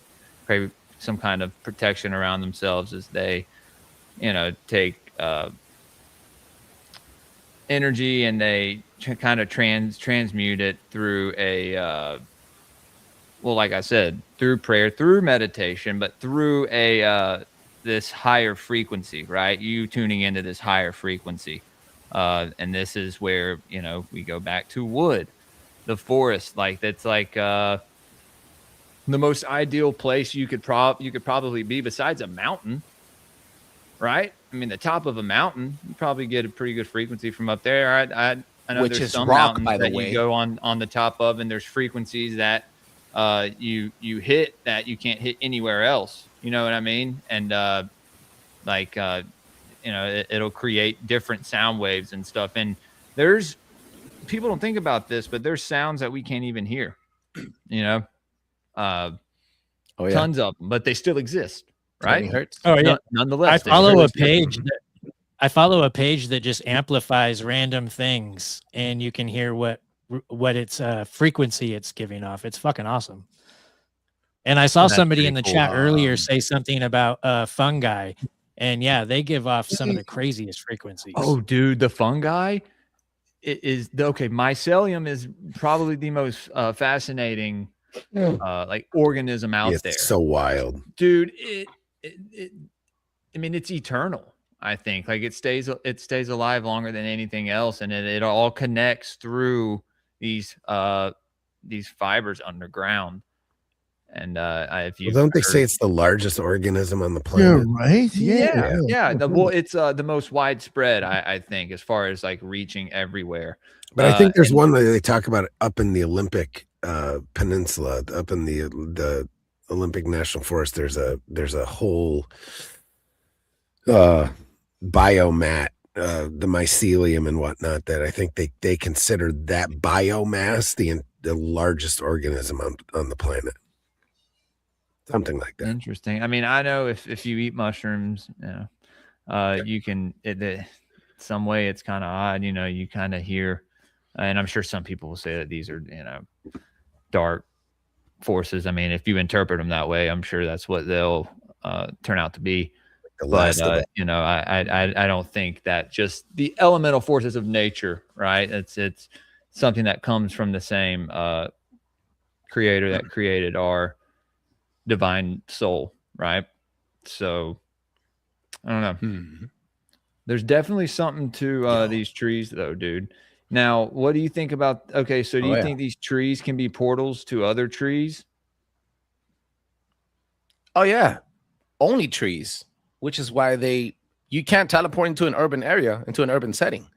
pray some kind of protection around themselves, is they, you know, take, energy and they kind of transmute it through a, well, like I said, through prayer, through meditation, but through a this higher frequency, right? You tuning into this higher frequency, and this is where, you know, we go back to wood, the forest. Like, that's like the most ideal place you could probably be, besides a mountain, right? I mean, the top of a mountain, you probably get a pretty good frequency from up there. I know Which there's is some rock, mountains by the that way. you go on the top of, and there's frequencies that you hit that you can't hit anywhere else. You know what I mean? And like you know, it'll create different sound waves and stuff. And there's, people don't think about this, but there's sounds that we can't even hear. You know, Oh yeah, tons of them, but they still exist, Tiny right? Hertz. Oh yeah. Nonetheless, I follow they a still exist. page that I follow a page that just amplifies random things, and you can hear what its frequency it's giving off. It's fucking awesome. And I saw That's somebody pretty in the cool. chat earlier say something about fungi, and yeah, they give off some of the craziest frequencies. Oh, dude, the fungi is okay. Mycelium is probably the most fascinating like organism out It's there. so wild. Dude, I mean, it's eternal. I think, like, it stays alive longer than anything else, and it all connects through these fibers underground. And if you Don't they say it's the largest organism on the Yeah, planet? right. yeah. Well, it's the most widespread, I think, as far as like reaching everywhere. But I think there's one that they talk about it up in the Olympic Peninsula, up in the Olympic National Forest. There's a whole biomat, the mycelium and whatnot, that I think they consider that biomass the largest organism on the planet. Something like that. Interesting. I mean, I know if you eat mushrooms, you know, you can, some way it's kind of odd, you know, you kind of hear, and I'm sure some people will say that these are, you know, dark forces. I mean, if you interpret them that way, I'm sure that's what they'll turn out to be. But you know, I don't think that just the elemental forces of nature, right? It's something that comes from the same creator that created our divine soul, right? So I don't know. There's definitely something to these trees, though, dude. Now, what do you think about? Okay, so do you think these trees can be portals to other trees? Oh yeah, only trees, which is why you can't teleport into an urban area, into an urban setting.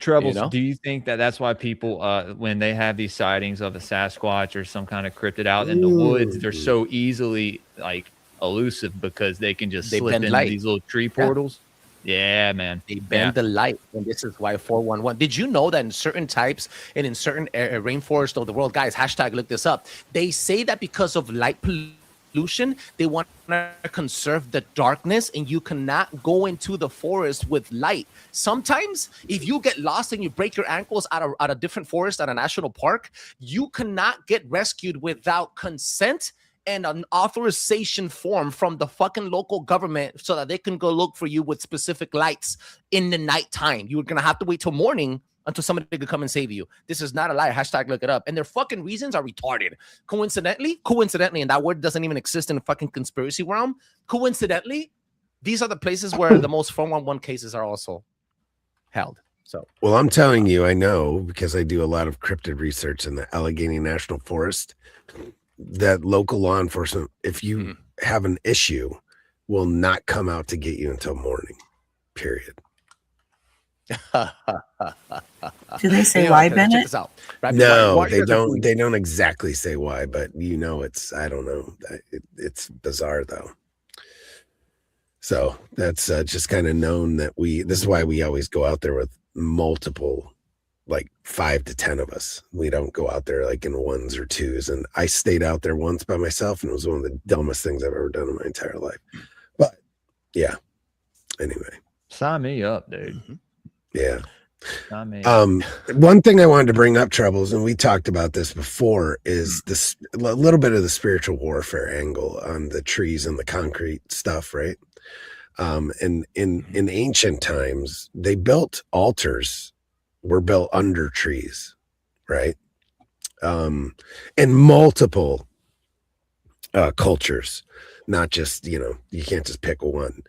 Trebles, You know? do you think that that's why people, when they have these sightings of a Sasquatch or some kind of cryptid out in the woods, they're so easily like elusive because they can just slip into these little tree portals? Yeah, man. They bend the light, and this is why 411. Did you know that in certain types and in certain rainforests of the world, guys, hashtag look this up, they say that because of light pollution, they want to conserve the darkness, and you cannot go into the forest with light. Sometimes if you get lost and you break your ankles at a different forest at a national park, you cannot get rescued without consent and an authorization form from the fucking local government so that they can go look for you with specific lights in the nighttime. You're gonna have to wait till morning until somebody could come and save you. This is not a lie. Hashtag look it up. And their fucking reasons are retarded. Coincidentally, and that word doesn't even exist in the fucking conspiracy realm. Coincidentally, these are the places where the most 411 cases are also held. So, well, I'm telling you, I know because I do a lot of cryptid research in the Allegheny National Forest, that local law enforcement, if you have an issue, will not come out to get you until morning, period. Do they say why, Bennett? Check this out. No, they don't. They don't exactly say why, but you know, I don't know. It's bizarre though. So that's just kind of known that this is why we always go out there with multiple, like 5 to 10 of us. We don't go out there like in ones or twos. And I stayed out there once by myself, and it was one of the dumbest things I've ever done in my entire life. But yeah, anyway. Sign me up, dude. Yeah. Sign me up. One thing I wanted to bring up, Trebles, and we talked about this before, is this a little bit of the spiritual warfare angle on the trees and the concrete stuff, right? And in ancient times, they built altars, were built under trees, right? And multiple cultures, not just, you can't just pick one.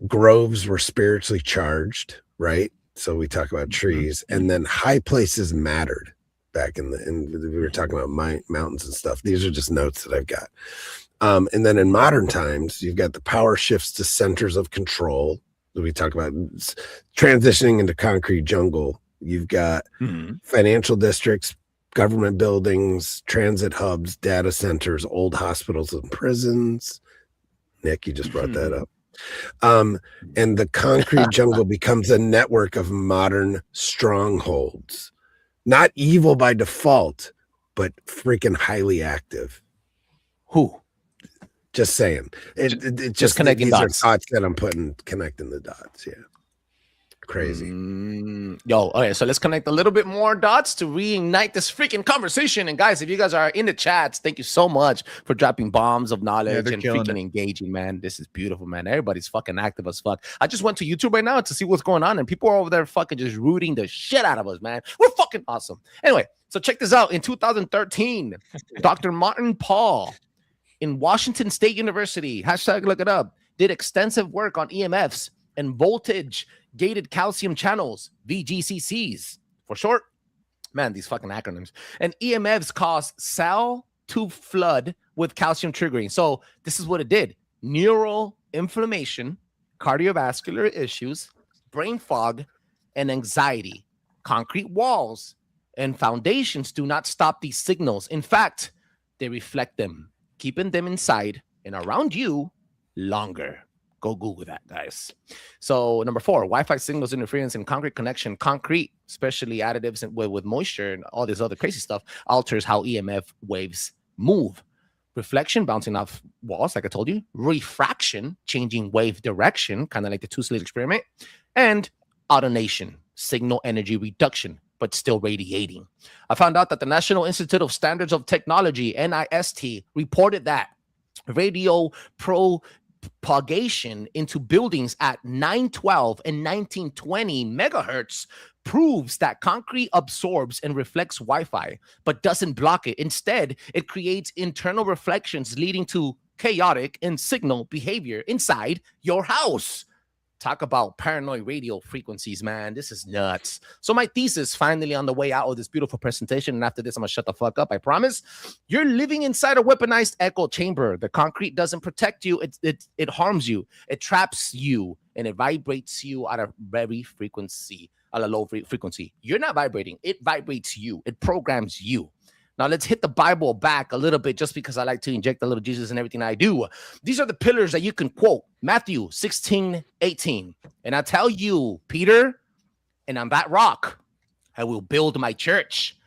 Groves were spiritually charged, right? So we talk about trees, and then high places mattered back in we were talking about mountains and stuff. These are just notes that I've got. And then in modern times, you've got the power shifts to centers of control that we talk about, transitioning into concrete jungle. You've got financial districts, government buildings, transit hubs, data centers, old hospitals and prisons. Nick, you just brought that up. And the concrete jungle becomes a network of modern strongholds. Not evil by default, but freaking highly active. Who? Just saying. Just connecting dots. These are thoughts that I'm connecting the dots. Yeah. Crazy. Okay, so let's connect a little bit more dots to reignite this freaking conversation. And guys, if you guys are in the chats, thank you so much for dropping bombs of knowledge and freaking engaging, man. This is beautiful, man. Everybody's fucking active as fuck. I just went to YouTube right now to see what's going on, and people are over there fucking just rooting the shit out of us, man. We're fucking awesome. Anyway, so check this out. In 2013, Dr. Martin Paul in Washington State University, hashtag look it up, did extensive work on EMFs and voltage gated calcium channels, VGCCs for short. Man, these fucking acronyms. And EMFs cause cell to flood with calcium triggering. So this is what it did: neural inflammation, cardiovascular issues, brain fog, and anxiety. Concrete walls and foundations do not stop these signals. In fact, they reflect them, keeping them inside and around you longer. Go Google that, guys. So number 4, Wi-Fi signals interference in concrete connection. Concrete, especially additives and with moisture and all this other crazy stuff, alters how EMF waves move. Reflection, bouncing off walls, like I told you. Refraction, changing wave direction, kind of like the two-slit experiment. And alternation, signal energy reduction, but still radiating. I found out that the National Institute of Standards of Technology, NIST, reported that radio propagation into buildings at 912 and 1920 megahertz proves that concrete absorbs and reflects Wi-Fi, but doesn't block it. Instead, it creates internal reflections leading to chaotic and signal behavior inside your house. Talk about paranoid radio frequencies, man. This is nuts. So my thesis finally on the way out of this beautiful presentation. And after this, I'm going to shut the fuck up. I promise. You're living inside a weaponized echo chamber. The concrete doesn't protect you. It harms you. It traps you. And it vibrates you at a very frequency, at a low frequency. You're not vibrating. It vibrates you. It programs you. Now, let's hit the Bible back a little bit, just because I like to inject a little Jesus in everything I do. These are the pillars that you can quote. Matthew 16:18. And I tell you, Peter, and on that rock, I will build my church,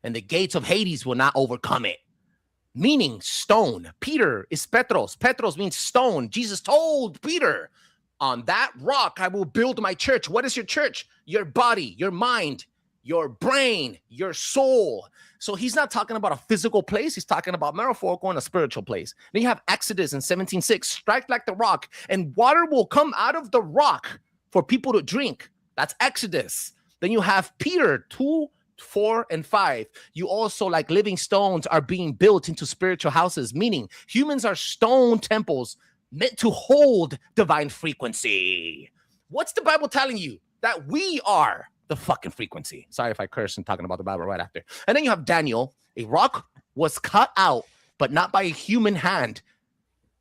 and the gates of Hades will not overcome it. Meaning stone. Peter is Petros. Petros means stone. Jesus told Peter, on that rock, I will build my church. What is your church? Your body, your mind, your brain, your soul. So he's not talking about a physical place. He's talking about metaphorical and a spiritual place. Then you have Exodus in 17:6, strike like the rock, and water will come out of the rock for people to drink. That's Exodus. Then you have Peter 2, 4, and 5. You also, like living stones, are being built into spiritual houses, meaning humans are stone temples meant to hold divine frequency. What's the Bible telling you? That we are the fucking frequency. Sorry if I curse and talking about the Bible right after. And then you have Daniel. A rock was cut out, but not by a human hand.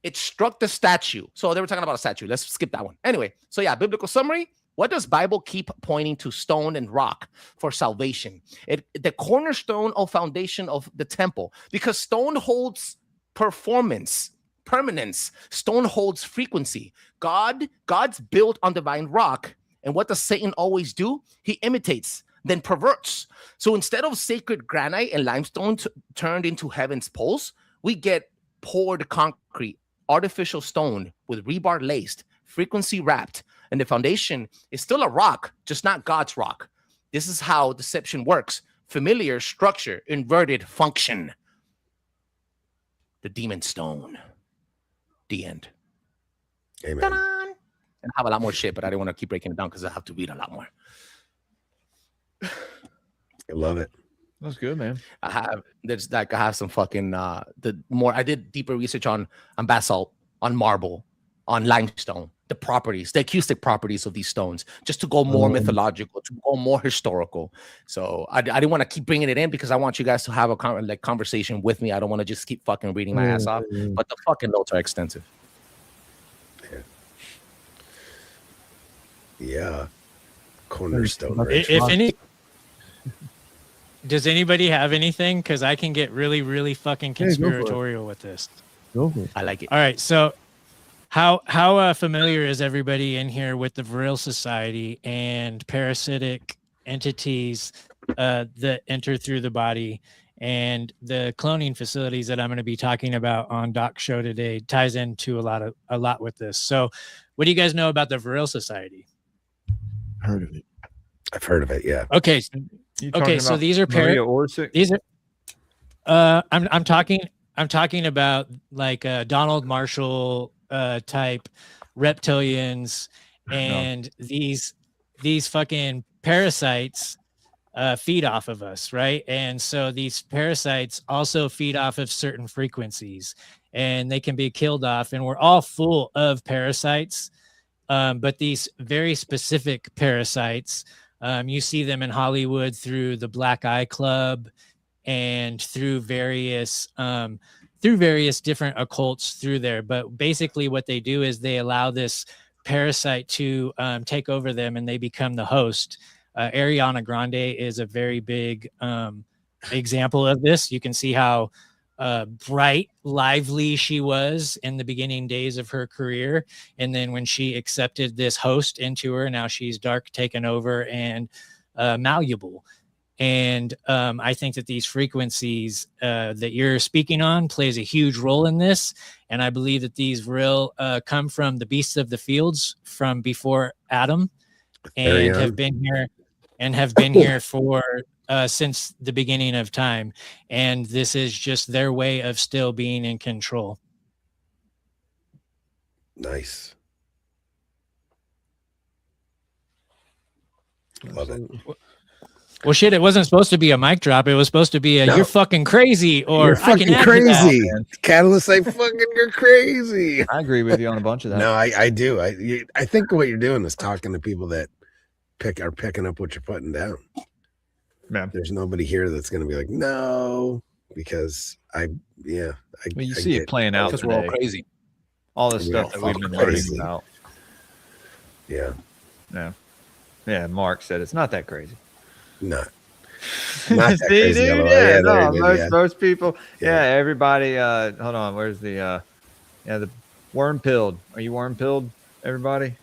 It struck the statue. So they were talking about a statue. Let's skip that one. Anyway, so yeah, biblical summary. What does Bible keep pointing to? Stone and rock for salvation. The cornerstone of foundation of the temple, because stone holds performance, permanence. Stone holds frequency. God's built on divine rock. And what does Satan always do? He imitates, then perverts. So instead of sacred granite and limestone turned into heaven's poles, we get poured concrete, artificial stone with rebar laced, frequency wrapped, and the foundation is still a rock, just not God's rock. This is how deception works. Familiar structure, inverted function. The demon stone. The end. Amen. Ta-da! And I have a lot more shit, but I didn't want to keep breaking it down because I have to read a lot more. I love it. That's good, man. I have some fucking I did deeper research on basalt, on marble, on limestone, the properties, the acoustic properties of these stones, just to go more mythological, to go more historical. So I didn't want to keep bringing it in because I want you guys to have a conversation with me. I don't want to just keep fucking reading my ass off, but the fucking notes are extensive. Yeah. Cornerstone. If any, does anybody have anything? Because I can get really, really fucking Hey, go for it. conspiratorial with this. Go for it. I like it. All right, so how familiar is everybody in here with the Vril Society and parasitic entities that enter through the body, and the cloning facilities that I'm going to be talking about on Doc's show today ties into a lot with this. So, what do you guys know about the Vril Society? Heard of it. I've heard of it. Yeah. Okay, You okay, talking so about these are Maria Orsic? these are I'm talking about like Donald Marshall type reptilians, and these fucking parasites feed off of us, right? And so these parasites also feed off of certain frequencies, and they can be killed off, and we're all full of parasites. But these very specific parasites, you see them in Hollywood through the Black Eye Club and through various different occults through there. But basically what they do is they allow this parasite to take over them, and they become the host. Ariana Grande is a very big example of this. You can see how bright, lively she was in the beginning days of her career, and then when she accepted this host into her, now she's dark, taken over, and malleable. And I think that these frequencies that you're speaking on plays a huge role in this, and I believe that these Vril come from the beasts of the fields from before Adam, and have been here for since the beginning of time, and this is just their way of still being in control. Nice. Love it. Well, shit, it wasn't supposed to be a mic drop. It was supposed to be a "you're fucking crazy" or You're "I can fucking add to that." crazy. Catalyst, say fucking you're crazy. I agree with you on a bunch of that. No, I do. I think what you're doing is talking to people that are picking up what you're putting down. Man. There's nobody here that's going to be like, no, because Well, you see it playing out Because we're all today. crazy. All the We stuff all that we've been fucking learning crazy. about. Yeah, Yeah, Mark said it's not that crazy. not that See, crazy. dude, LOL. yeah, very no, good, most people, Yeah. everybody. Hold on, where's the the worm pilled? Are you worm pilled, everybody?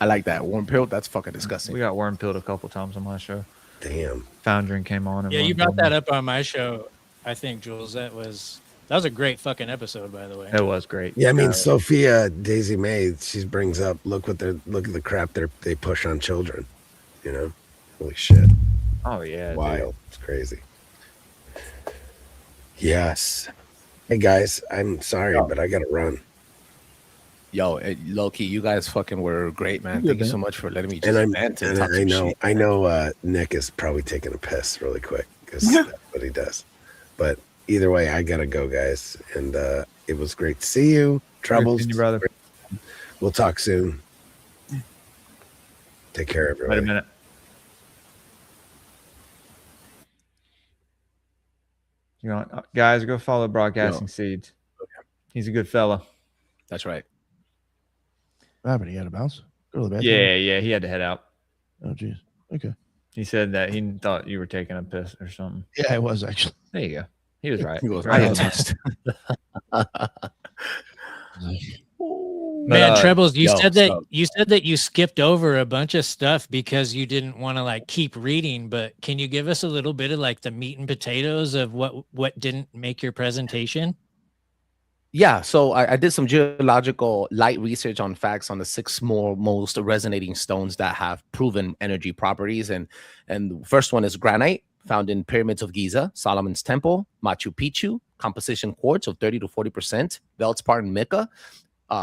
I like that. Warm pill. That's fucking disgusting. We got worm pilled a couple times on my show. Damn. Foundering came on. And Yeah, you worm brought pilled that me. up on my show, I think, Jules. That was a great fucking episode, by the way. It was great. Yeah, I mean, Sophia Daisy May, she brings up, look at the crap they push on children. You know, holy shit, Oh yeah, dude. wild, it's crazy. Yes. Hey guys, I'm sorry, but I gotta run. Yo, low key, you guys fucking were great, man. Good, Thank you man. so much for letting me just And vent and talk I some know, shit. I know. Nick is probably taking a piss really quick because that's what he does. But either way, I gotta go, guys. And it was great to see you, Trebles. Continue, brother. We'll talk soon. Take care, Wait a everybody. minute. You know, guys, go follow Broadcasting Seeds. He's a good fella. That's right. What happened? He had a bounce? Go to the bathroom? Yeah, he had to head out. Oh, jeez. Okay. He said that he thought you were taking a piss or something. Yeah, it was actually. There you go. He was right. He was Right. right. Man, Trebles, yo, you said that you skipped over a bunch of stuff because you didn't want to like keep reading, but can you give us a little bit of like the meat and potatoes of what didn't make your presentation? Yeah, so I did some geological light research on facts on the 6 most resonating stones that have proven energy properties, and the first one is granite, found in pyramids of Giza, Solomon's Temple, Machu Picchu, composition quartz of 30 to 40%, feldspar and mica.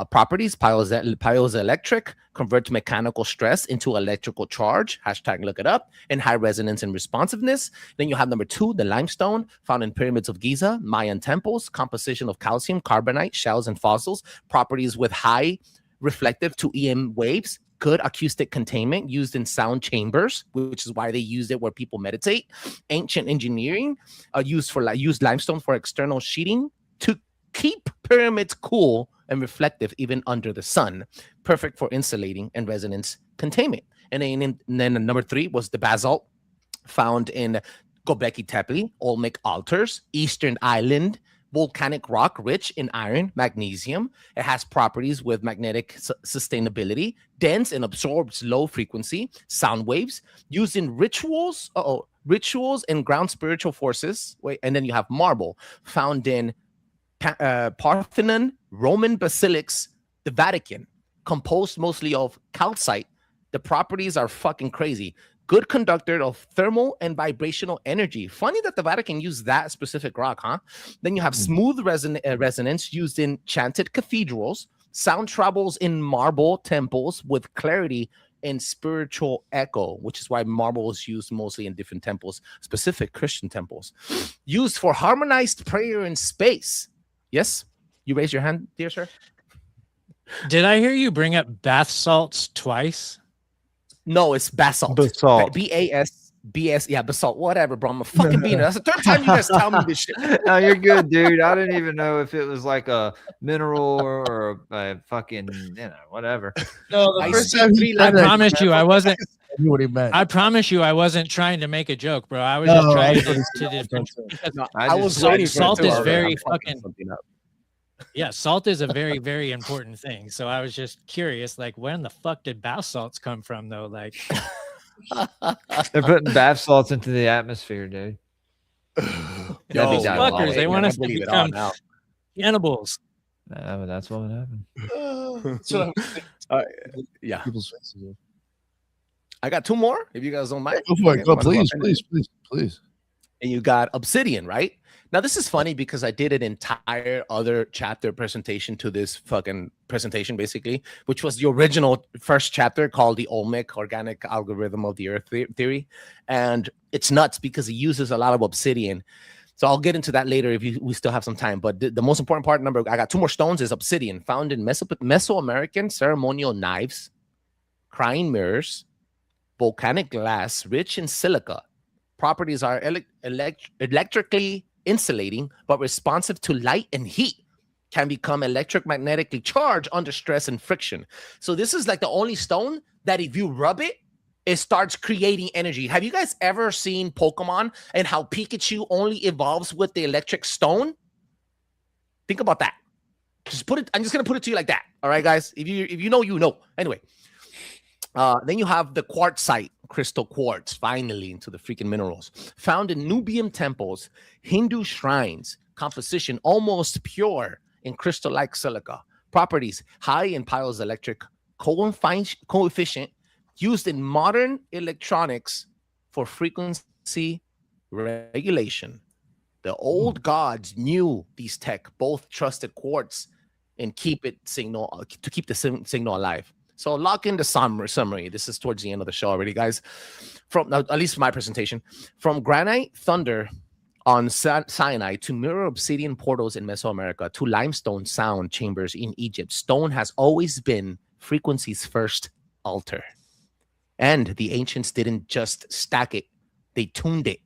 Properties, piezoelectric, convert mechanical stress into electrical charge, hashtag look it up, and high resonance and responsiveness. Then you have number 2, the limestone, found in pyramids of Giza, Mayan temples, composition of calcium, carbonate, shells, and fossils, properties with high reflective to EM waves, good acoustic containment, used in sound chambers, which is why they used it where people meditate. Ancient engineering, used limestone for external sheeting to keep pyramids cool and reflective even under the sun, perfect for insulating and resonance containment. And then number 3 was the basalt, found in Göbekli Tepe, Olmec altars, Eastern Island, volcanic rock rich in iron, magnesium. It has properties with magnetic sustainability, dense and absorbs low frequency sound waves, used in rituals and ground spiritual forces. And then you have marble, found in Parthenon, Roman basilics, the Vatican, composed mostly of calcite. The properties are fucking crazy. Good conductor of thermal and vibrational energy. Funny that the Vatican used that specific rock, huh? Then you have smooth resonance used in chanted cathedrals, sound travels in marble temples with clarity and spiritual echo, which is why marble is used mostly in different temples, specific Christian temples. Used for harmonized prayer in space. Yes? You raise your hand, dear sir? Did I hear you bring up bath salts twice? No, it's basalt. Basalt. B-A-S-B-S. Yeah, basalt. Whatever, bro. I'm a fucking beaner. That's the third time you guys tell me this shit. No, you're good, dude. I didn't even know if it was like a mineral or a fucking, whatever. No, the first time I promise you, I wasn't. I knew what he meant. I promise you, I wasn't trying to make a joke, bro. I was just trying to. I was waiting for salt it too. is I was very like, I'm fucking. something up. Yeah, salt is a very, very important thing. So I was just curious, like, when the fuck did bath salts come from, though? Like, They're putting bath salts into the atmosphere, dude. Yo, fuckers, they want us to believe it all become now. cannibals. Nah, but that's what would happen. So, Yeah. people's faces. I got 2 more, if you guys don't mind. Go for it. Go, Okay, please. And you got obsidian, right? Now, this is funny because I did an entire other chapter presentation to this fucking presentation, basically, which was the original first chapter called the Olmec Organic Algorithm of the Earth Theory. And it's nuts because it uses a lot of obsidian. So I'll get into that later if we still have some time. But the most important part, I got 2 more stones, is obsidian, found in Mesoamerican ceremonial knives, crying mirrors, volcanic glass, rich in silica. Properties are electrically insulating, but responsive to light and heat. Can become electromagnetically charged under stress and friction. So this is like the only stone that if you rub it, it starts creating energy. Have you guys ever seen Pokemon and how Pikachu only evolves with the electric stone? Think about that. I'm just gonna put it to you like that. All right, guys. If you know, you know. Anyway. Then you have the quartzite, crystal quartz, finally into the freaking minerals. Found in Nubian temples, Hindu shrines, composition almost pure in crystal-like silica. Properties, high in piezoelectric coefficient, used in modern electronics for frequency regulation. The old gods knew these tech, both trusted quartz and keep the signal alive. So lock in the summary. This is towards the end of the show already, guys. From at least my presentation, from granite thunder on Sinai to mirror obsidian portals in Mesoamerica to limestone sound chambers in Egypt, stone has always been frequency's first altar. And the ancients didn't just stack it; they tuned it.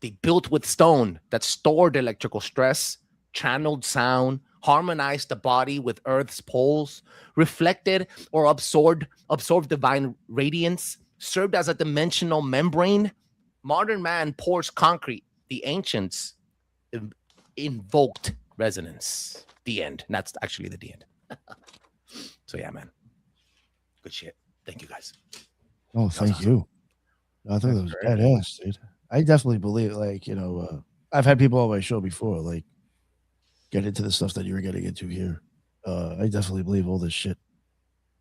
They built with stone that stored electrical stress, channeled sound, harmonized the body with Earth's poles, reflected or absorbed divine radiance, served as a dimensional membrane. Modern man pours concrete. The ancients, invoked resonance. The end. And that's actually the end. So yeah, man. Good shit. Thank you guys. Oh, thank you. I thought that was badass, dude. I definitely believe, like, I've had people on my show before, like, get into the stuff that you were getting into here. I definitely believe all this shit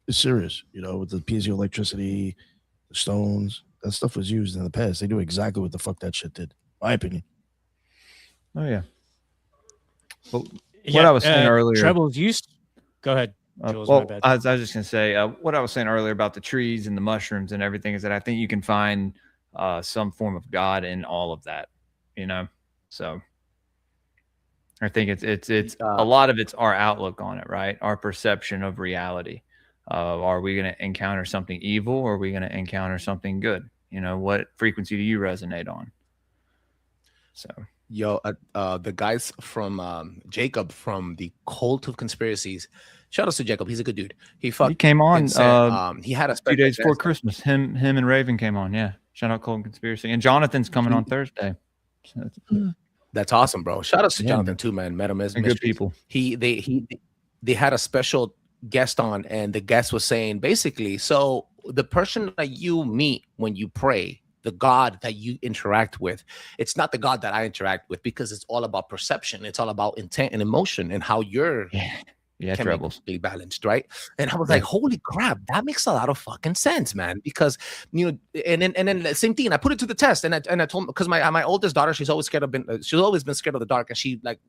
is serious, with the piezoelectricity, the stones. That stuff was used in the past. They knew exactly what the fuck that shit did, my opinion. Oh, yeah. Well, what I was saying earlier. Trebles, go ahead. Jules, well, my bad. I was just going to say, what I was saying earlier about the trees and the mushrooms and everything is that I think you can find some form of God in all of that, So I think it's a lot of it's our outlook on it, right? Our perception of reality. Are we going to encounter something evil or are we going to encounter something good? What frequency do you resonate on? So. Yo, the guys from Jacob from the Cult of Conspiracies. Shout out to Jacob. He's a good dude. He came on. He had a 2 days before Christmas. Him and Raven came on. Yeah. Shout out Cult of Conspiracy. And Jonathan's coming on Thursday. So that's awesome, bro. Shout out to Jonathan too, man. Met him as good people. They had a special guest on, and the guest was saying basically, so the person that you meet when you pray, the God that you interact with, it's not the God that I interact with, because it's all about perception. It's all about intent and emotion and how you're Trebles balanced, right? And I was like, holy crap, that makes a lot of fucking sense, man. Because and then the same thing. I put it to the test, and I told, because my oldest daughter, she's always been scared of the dark, and she like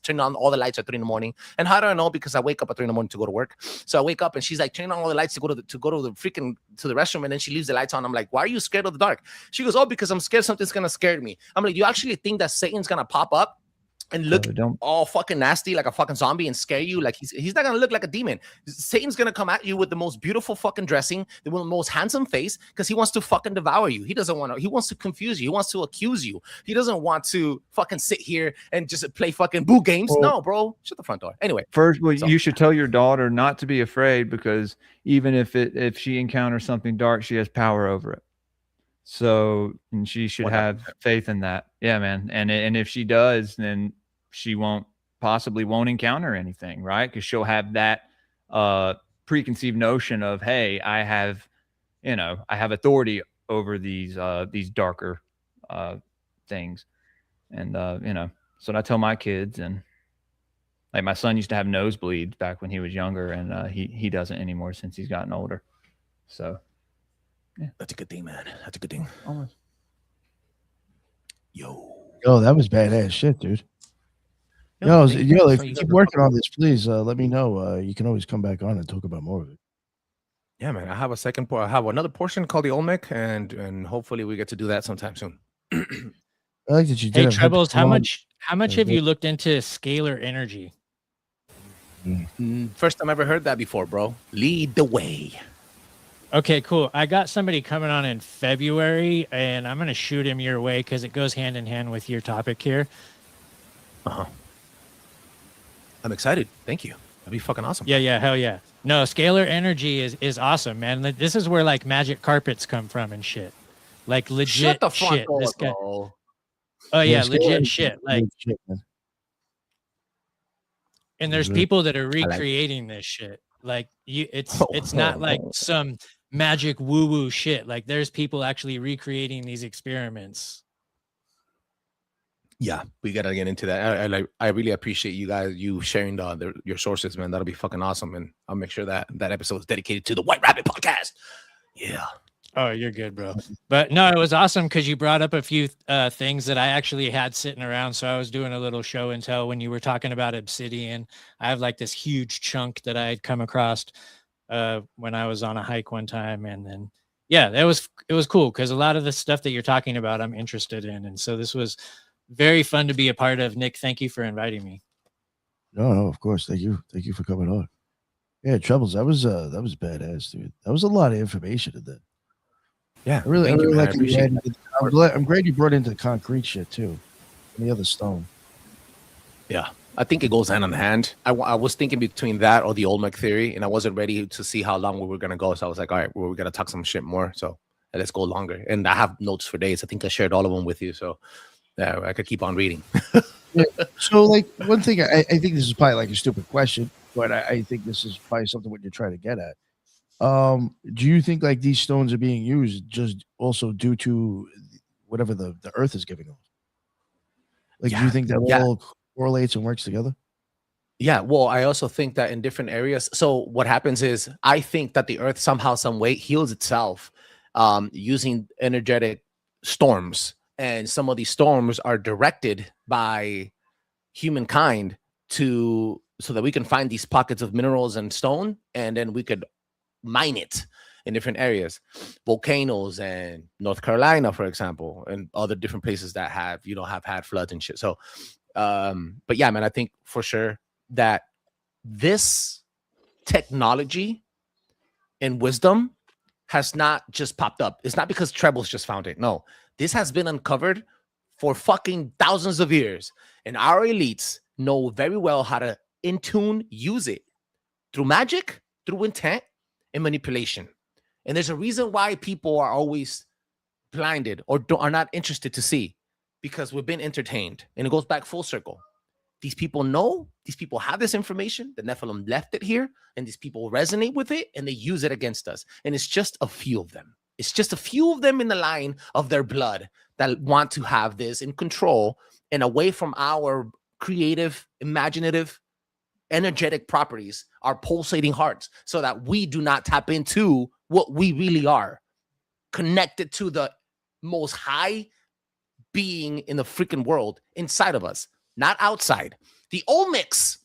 turn on all the lights at 3 a.m. And how do I know? Because I wake up at 3 a.m. to go to work. So I wake up and she's like turning on all the lights to go to the restroom, and then she leaves the lights on. I'm like, why are you scared of the dark? She goes, oh, because I'm scared something's gonna scare me. I'm like, you actually think that Satan's gonna pop up and look all fucking nasty like a fucking zombie and scare you? Like he's not gonna look like a demon. Satan's gonna come at you with the most beautiful fucking dressing, the most handsome face, because he wants to fucking devour you. He wants to confuse you. He wants to accuse you. He doesn't want to fucking sit here and just play fucking boo games. No, bro, shut the front door. Anyway, first, you should tell your daughter not to be afraid, because even if she encounters something dark, she has power over it. So, and she should have faith in that. Yeah, man. And if she does, then she won't encounter anything, right? Because she'll have that preconceived notion of, hey, I have authority over these darker things. And so I tell my kids, and like my son used to have nosebleeds back when he was younger, and he doesn't anymore since he's gotten older. So yeah, that's a good thing, man. That's a good thing. Almost. Yo, that was badass shit, dude. If you keep working on this, please let me know. You can always come back on and talk about more of it. Yeah, man. I have I have another portion called the Olmec, and hopefully we get to do that sometime soon. I like that you did. Hey, Trebles, how much have you looked into scalar energy? First time I ever heard that before, bro. Lead the way. Okay, cool. I got somebody coming on in February, and I'm going to shoot him your way because it goes hand in hand with your topic here. I'm excited. Thank you. That'd be fucking awesome. Yeah, hell yeah. No, scalar energy is awesome, man. This is where like magic carpets come from and shit. Like legit Shut the front shit. door, This guy. bro. Oh yeah, legit shit. Like, and there's people that are recreating this shit. Like it's not like some magic woo-woo shit. Like there's people actually recreating these experiments. Yeah, we gotta get into that. I really appreciate you sharing your sources, man. That'll be fucking awesome, and I'll make sure that episode is dedicated to the White Rabbit podcast. Yeah. Oh, you're good, bro. But no, it was awesome because you brought up a few things that I actually had sitting around. So I was doing a little show and tell when you were talking about obsidian. I have like this huge chunk that I had come across when I was on a hike one time, and then it was cool because a lot of the stuff that you're talking about I'm interested in, and so this was very fun to be a part of. Nick, thank you for inviting me. No, of course. Thank you for coming on. Yeah, Trebles, that was badass, dude. That was a lot of information in that. Yeah, I really like it. I'm glad you brought into the concrete shit too, and the other stone. Yeah, I think it goes hand in hand. I was thinking between that or the Olmec theory, and I wasn't ready to see how long we were gonna go. So I was like, all right, we're gonna talk some shit more. So let's go longer. And I have notes for days. I think I shared all of them with you. So Yeah, I could keep on reading. Yeah. So, like, one thing, I think this is probably like a stupid question, but I think this is probably something what you're trying to get at. Do you think like these stones are being used just also due to whatever the earth is giving them? Like, do you think that all correlates and works together? Yeah, well, I also think that in different areas. So what happens is, I think that the earth somehow, some way heals itself using energetic storms. And some of these storms are directed by humankind so that we can find these pockets of minerals and stone, and then we could mine it in different areas, volcanoes and North Carolina, for example, and other different places that have had floods and shit. So, but yeah, man, I think for sure that this technology and wisdom has not just popped up. It's not because Trebles just found it. No, this has been uncovered for fucking thousands of years. And our elites know very well how to in tune use it through magic, through intent, and manipulation. And there's a reason why people are always blinded or are not interested to see, because we've been entertained. And it goes back full circle. These people know, these people have this information. The Nephilim left it here, and these people resonate with it, and they use it against us. And it's just a few of them. It's just a few of them in the line of their blood that want to have this in control and away from our creative, imaginative, energetic properties, our pulsating hearts, so that we do not tap into what we really are, connected to the most high being in the freaking world inside of us, not outside. The Olmecs,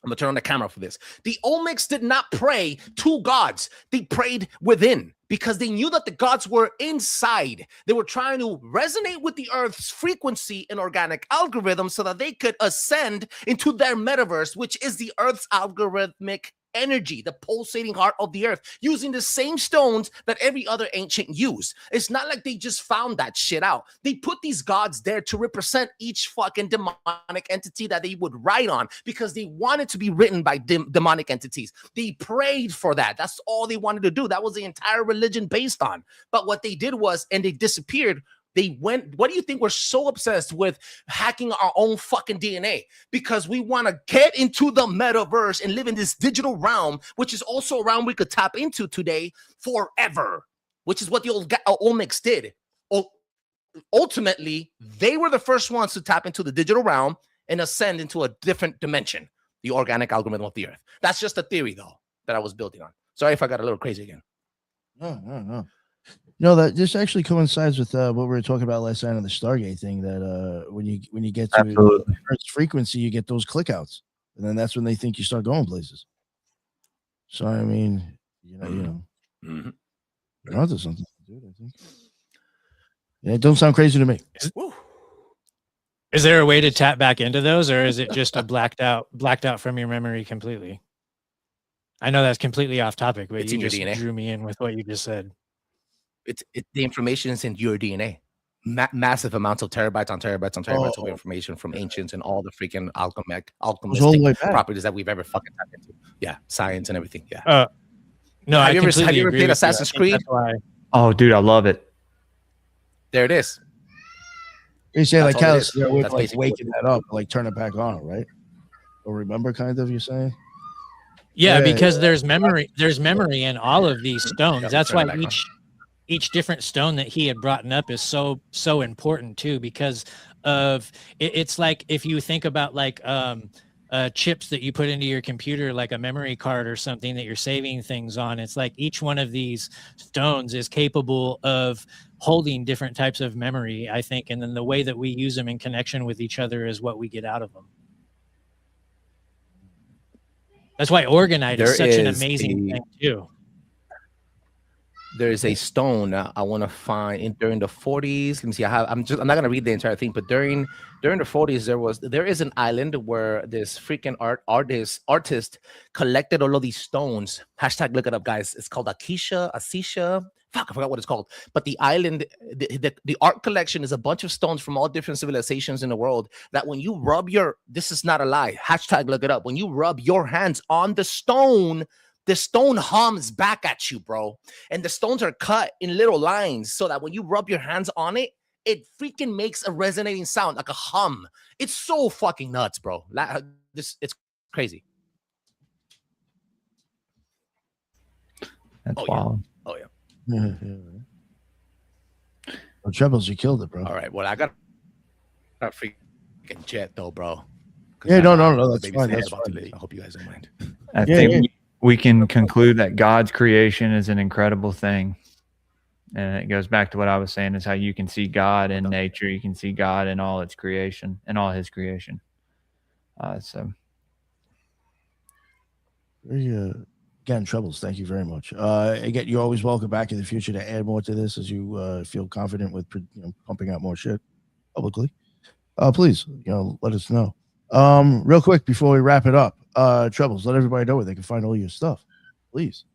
I'm gonna turn on the camera for this. The Olmecs did not pray to gods. They prayed within, because they knew that the gods were inside. They were trying to resonate with the earth's frequency and organic algorithm so that they could ascend into their metaverse, which is the earth's algorithmic energy, the pulsating heart of the earth, using the same stones that every other ancient used. It's not like they just found that shit out. They put these gods there to represent each fucking demonic entity that they would write on, because they wanted to be written by demonic entities. They prayed for that. That's all they wanted to do. That was the entire religion based on. But what they did was, and they disappeared. They went, what do you think we're so obsessed with hacking our own fucking DNA? Because we want to get into the metaverse and live in this digital realm, which is also a realm we could tap into today forever, which is what the old Olmecs did. Ultimately, they were the first ones to tap into the digital realm and ascend into a different dimension, the organic algorithm of the earth. That's just a theory, though, that I was building on. Sorry if I got a little crazy again. No. No, that this actually coincides with what we were talking about last night on the Stargate thing. That when you get to Earth's frequency, you get those clickouts, and then that's when they think you start going places. So I mean, you're onto something, dude. I think. Yeah, it don't sound crazy to me. Is there a way to tap back into those, or is it just a blacked out from your memory completely? I know that's completely off topic, but you just drew me in with what you just said. It's the information is in your DNA. Massive amounts of terabytes on terabytes on terabytes of information from ancients and all the freaking alchemistic properties that we've ever fucking tapped into. Yeah, science and everything. Yeah. No, have you ever played Assassin's Creed? Oh, dude, I love it. There it is. You say That's like all how it is. with That's like basically waking that up, like turn it back on, right? Or remember, kind of, you're saying? Yeah, because there's memory in all of these stones. Yeah, That's turn why it back on. each different stone that he had brought up is so important too, because of it's like if you think about like chips that you put into your computer, like a memory card or something that you're saving things on. It's like each one of these stones is capable of holding different types of memory, I think, and then the way that we use them in connection with each other is what we get out of them. That's why Organite is such an amazing thing too. There is a stone I want to find during the 40s. Let me see. I'm not gonna read the entire thing, but during the 40s, there is an island where this freaking artist collected all of these stones. # look it up, guys. It's called Asisha. Fuck, I forgot what it's called. But the island, the art collection is a bunch of stones from all different civilizations in the world. That when you rub this is not a lie. # look it up. When you rub your hands on the stone hums back at you, bro. And the stones are cut in little lines so that when you rub your hands on it, it freaking makes a resonating sound, like a hum. It's so fucking nuts, bro. It's crazy. That's Oh, wild. Oh yeah. Well, Trebles, you killed it, bro. All right. Well, I got a freaking jet though, bro. Yeah, no, the that's baby's fine. head That's about to fine. leave. I hope you guys don't mind. I Yeah, think yeah. we can conclude that God's creation is an incredible thing. And it goes back to what I was saying, is how you can see God in nature. You can see God in all its creation and all his creation. So Again, Trebles, thank you very much. Again, you're always welcome back in the future to add more to this as you feel confident with pumping out more shit publicly. Please, let us know. Real quick before we wrap it up, Trebles, let everybody know where they can find all your stuff, please.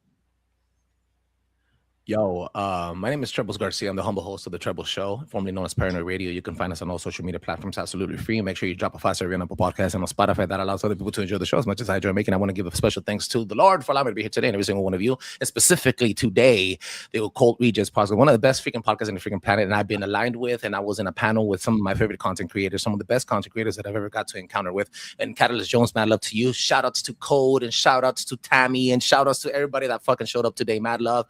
Yo, my name is Trebles Garcia. I'm the humble host of the Trebles Show, formerly known as Paranoid Radio. You can find us on all social media platforms absolutely free. Make sure you drop a 5-star review on Apple Podcasts and on Spotify. That allows other people to enjoy the show as much as I enjoy making. I want to give a special thanks to the Lord for allowing me to be here today and every single one of you, and specifically today, the Occult Regis podcast, one of the best freaking podcasts on the freaking planet, and I've been aligned with, and I was in a panel with some of my favorite content creators, some of the best content creators that I've ever got to encounter with. And Catalyst Jones, mad love to you. Shout outs to Code, and shout outs to Tammy, and shout outs to everybody that fucking showed up today. Mad love.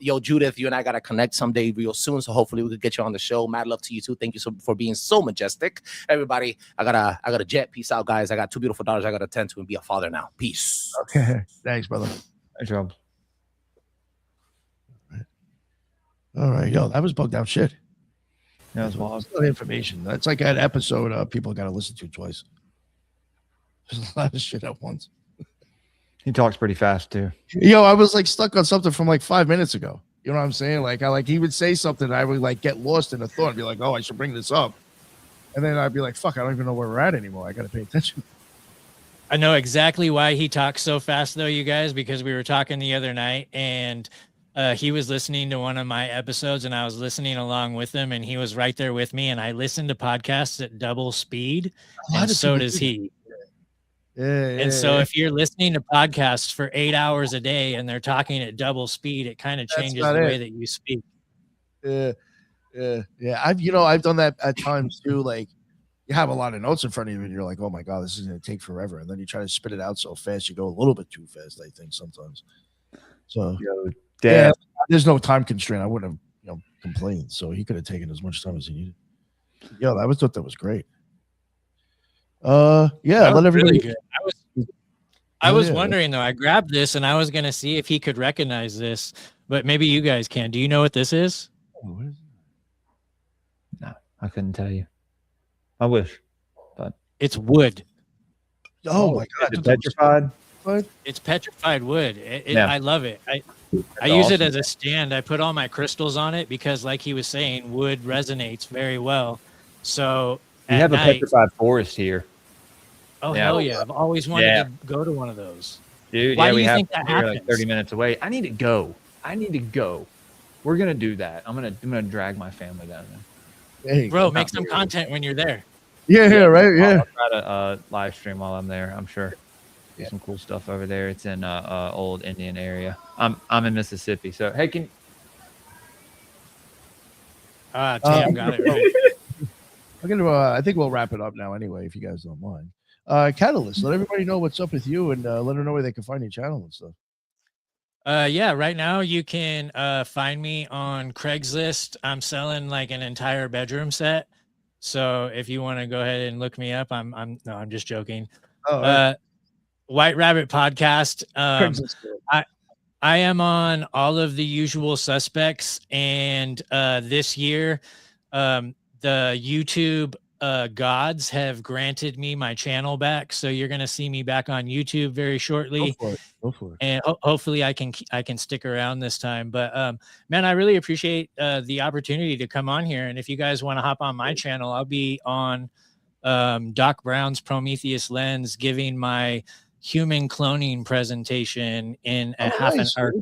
Yo, Judith, you and I gotta connect someday real soon, so hopefully we could get you on the show. Mad love to you too. Thank you for being so majestic. Everybody, I got a jet. Peace out, guys. I got 2 beautiful daughters I gotta tend to and be a father now. Peace. Okay, thanks, brother. good job. All right, yo, that was bugged out shit. That was wild. That's a lot of information. That's like an episode people got to listen to twice. There's a lot of shit at once. He talks pretty fast too. Yo, I was like stuck on something from like 5 minutes ago. You know what I'm saying? Like he would say something, and I would like get lost in a thought and be like, oh, I should bring this up. And then I'd be like, fuck, I don't even know where we're at anymore. I got to pay attention. I know exactly why he talks so fast, though, you guys, because we were talking the other night, and he was listening to one of my episodes, and I was listening along with him, and he was right there with me, and I listened to podcasts at double speed, and so does he. And so if you're listening to podcasts for 8 hours a day and they're talking at double speed, it kind of changes the way that you speak. Yeah. I've done that at times too. Like you have a lot of notes in front of you and you're like, oh my God, this is going to take forever. And then you try to spit it out so fast, you go a little bit too fast, I think sometimes. So there's no time constraint. I wouldn't have complained. So he could have taken as much time as he needed. Yo, I thought that was great. Let everybody. Really good. I was wondering though. I grabbed this and I was gonna see if he could recognize this, but maybe you guys can. Do you know what this is? No, I couldn't tell you. I wish, but it's wood. Oh my God! Is it petrified? It's petrified wood. Yeah. I love it. I use it as a stand. I put all my crystals on it because, like he was saying, wood resonates very well. So we have a petrified forest here. Oh, hell yeah. I've always wanted to go to one of those. Dude, why do we you have think that happens? like 30 minutes away. I need to go. We're going to do that. I'm going to drag my family down there. Bro, make some content when you're there. Yeah, right. Yeah. I'll try to live stream while I'm there. I'm sure. There's some cool stuff over there. It's in old Indian area. I'm in Mississippi. So, hey, Tam got it right. I think we'll wrap it up now anyway, if you guys don't mind. Catalyst, let everybody know what's up with you and let them know where they can find your channel and stuff. Right now you can find me on Craigslist. I'm selling like an entire bedroom set. So if you want to go ahead and look me up, I'm just joking. White Rabbit Podcast. I am on all of the usual suspects, and this year the YouTube gods have granted me my channel back, so you're going to see me back on YouTube very shortly. Go for it. And hopefully I can stick around this time. But man, I really appreciate the opportunity to come on here, and if you guys want to hop on my channel, I'll be on Doc Brown's Prometheus Lens giving my human cloning presentation in a half an hour,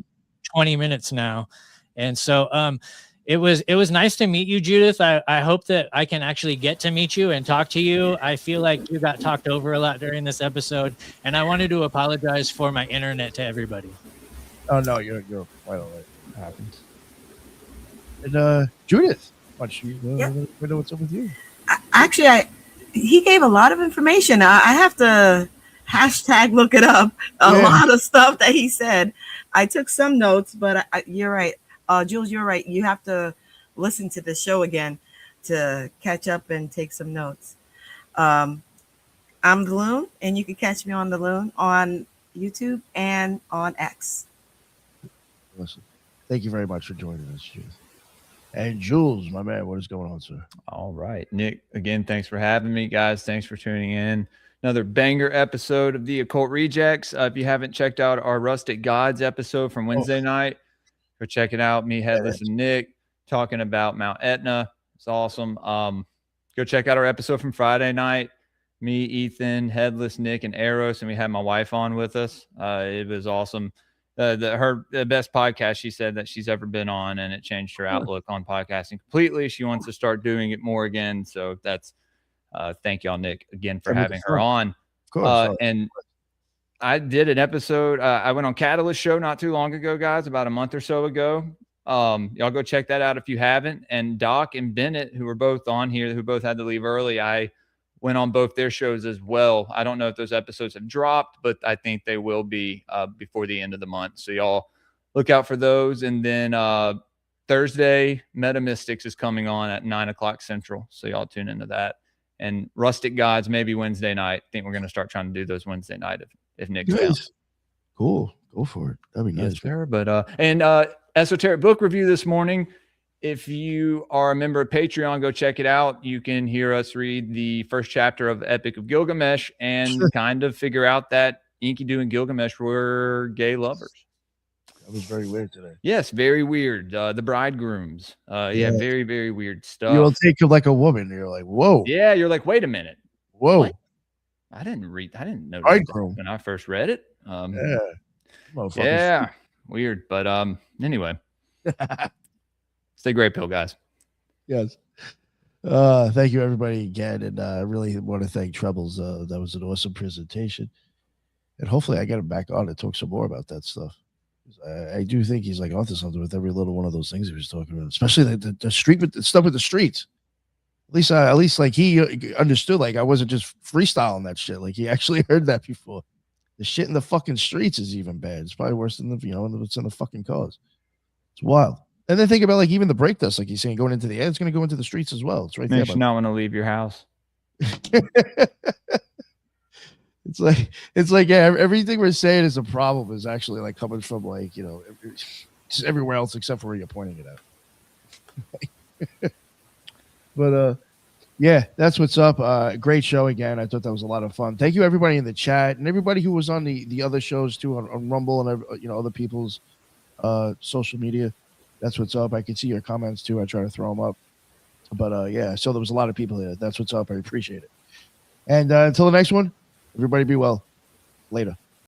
20 minutes now. And so it was nice to meet you, Judith. I hope that I can actually get to meet you and talk to you. I feel like you got talked over a lot during this episode, and I wanted to apologize for my internet to everybody. Oh no, you're quite all right. It happens. And Judith, Much you Yep. know what's up with you. He gave a lot of information. I have to hashtag look it up. A Yeah. lot of stuff that he said. I took some notes, but you're right. Jules, you're right. You have to listen to the show again to catch up and take some notes. I'm the Loon, and you can catch me on the Loon on YouTube and on X. Listen, thank you very much for joining us, Jules. And Jules, my man, what is going on, sir? All right, Nick, again, thanks for having me, guys. Thanks for tuning in. Another banger episode of the Occult Rejects. If you haven't checked out our Rustic Gods episode from Wednesday night, go check it out. Me, Headless, and Nick talking about Mount Etna. It's awesome. Go check out our episode from Friday night. Me, Ethan, Headless, Nick, and Eros, and we had my wife on with us. It was awesome. The best podcast she said that she's ever been on, and it changed her outlook on podcasting completely. She wants to start doing it more again. So that's thank y'all, Nick, again for having her on. Of course. And I did an episode. I went on Catalyst show not too long ago, guys, about a month or so ago. Y'all go check that out if you haven't. And Doc and Bennett, who were both on here, who both had to leave early, I went on both their shows as well. I don't know if those episodes have dropped, but I think they will be before the end of the month. So y'all look out for those. And then Thursday, Meta Mystics is coming on at 9:00 Central. So y'all tune into that. And Rustic Gods, maybe Wednesday night. I think we're going to start trying to do those Wednesday night if Nick's down. Cool. Go for it. That'd be nice. Yes, sir. But and Esoteric Book Review this morning. If you are a member of Patreon, go check it out. You can hear us read the first chapter of Epic of Gilgamesh and kind of figure out that Enkidu and Gilgamesh were gay lovers. That was very weird today. Yes, very weird. The bridegrooms. Yeah, very, very weird stuff. You'll take him like a woman. You're like, whoa. Yeah, you're like, wait a minute. Whoa. What? I didn't know Bridegroom. when I first read it. Yeah. Yeah, weird. But anyway. Stay great, pill, guys. Yes. Thank you, everybody, again. And I really want to thank Trebles. That was an awesome presentation. And hopefully I get him back on to talk some more about that stuff. I do think he's like onto something with every little one of those things he was talking about, especially the street with the stuff with the streets. At least like he understood, like I wasn't just freestyling that shit. Like he actually heard that before. The shit in the fucking streets is even bad. It's probably worse than what's in the fucking cars. It's wild. And then think about like even the break dust, like he's saying, going into the air, it's going to go into the streets as well. It's right there. You should not want to leave your house. It's like yeah, everything we're saying is a problem is actually like coming from like just everywhere else except for where you're pointing it out. But yeah, that's what's up. Great show again. I thought that was a lot of fun. Thank you everybody in the chat and everybody who was on the other shows too on Rumble and other people's social media. That's what's up. I can see your comments too. I try to throw them up. But yeah, so there was a lot of people here. That's what's up. I appreciate it. And until the next one, everybody be well. Later.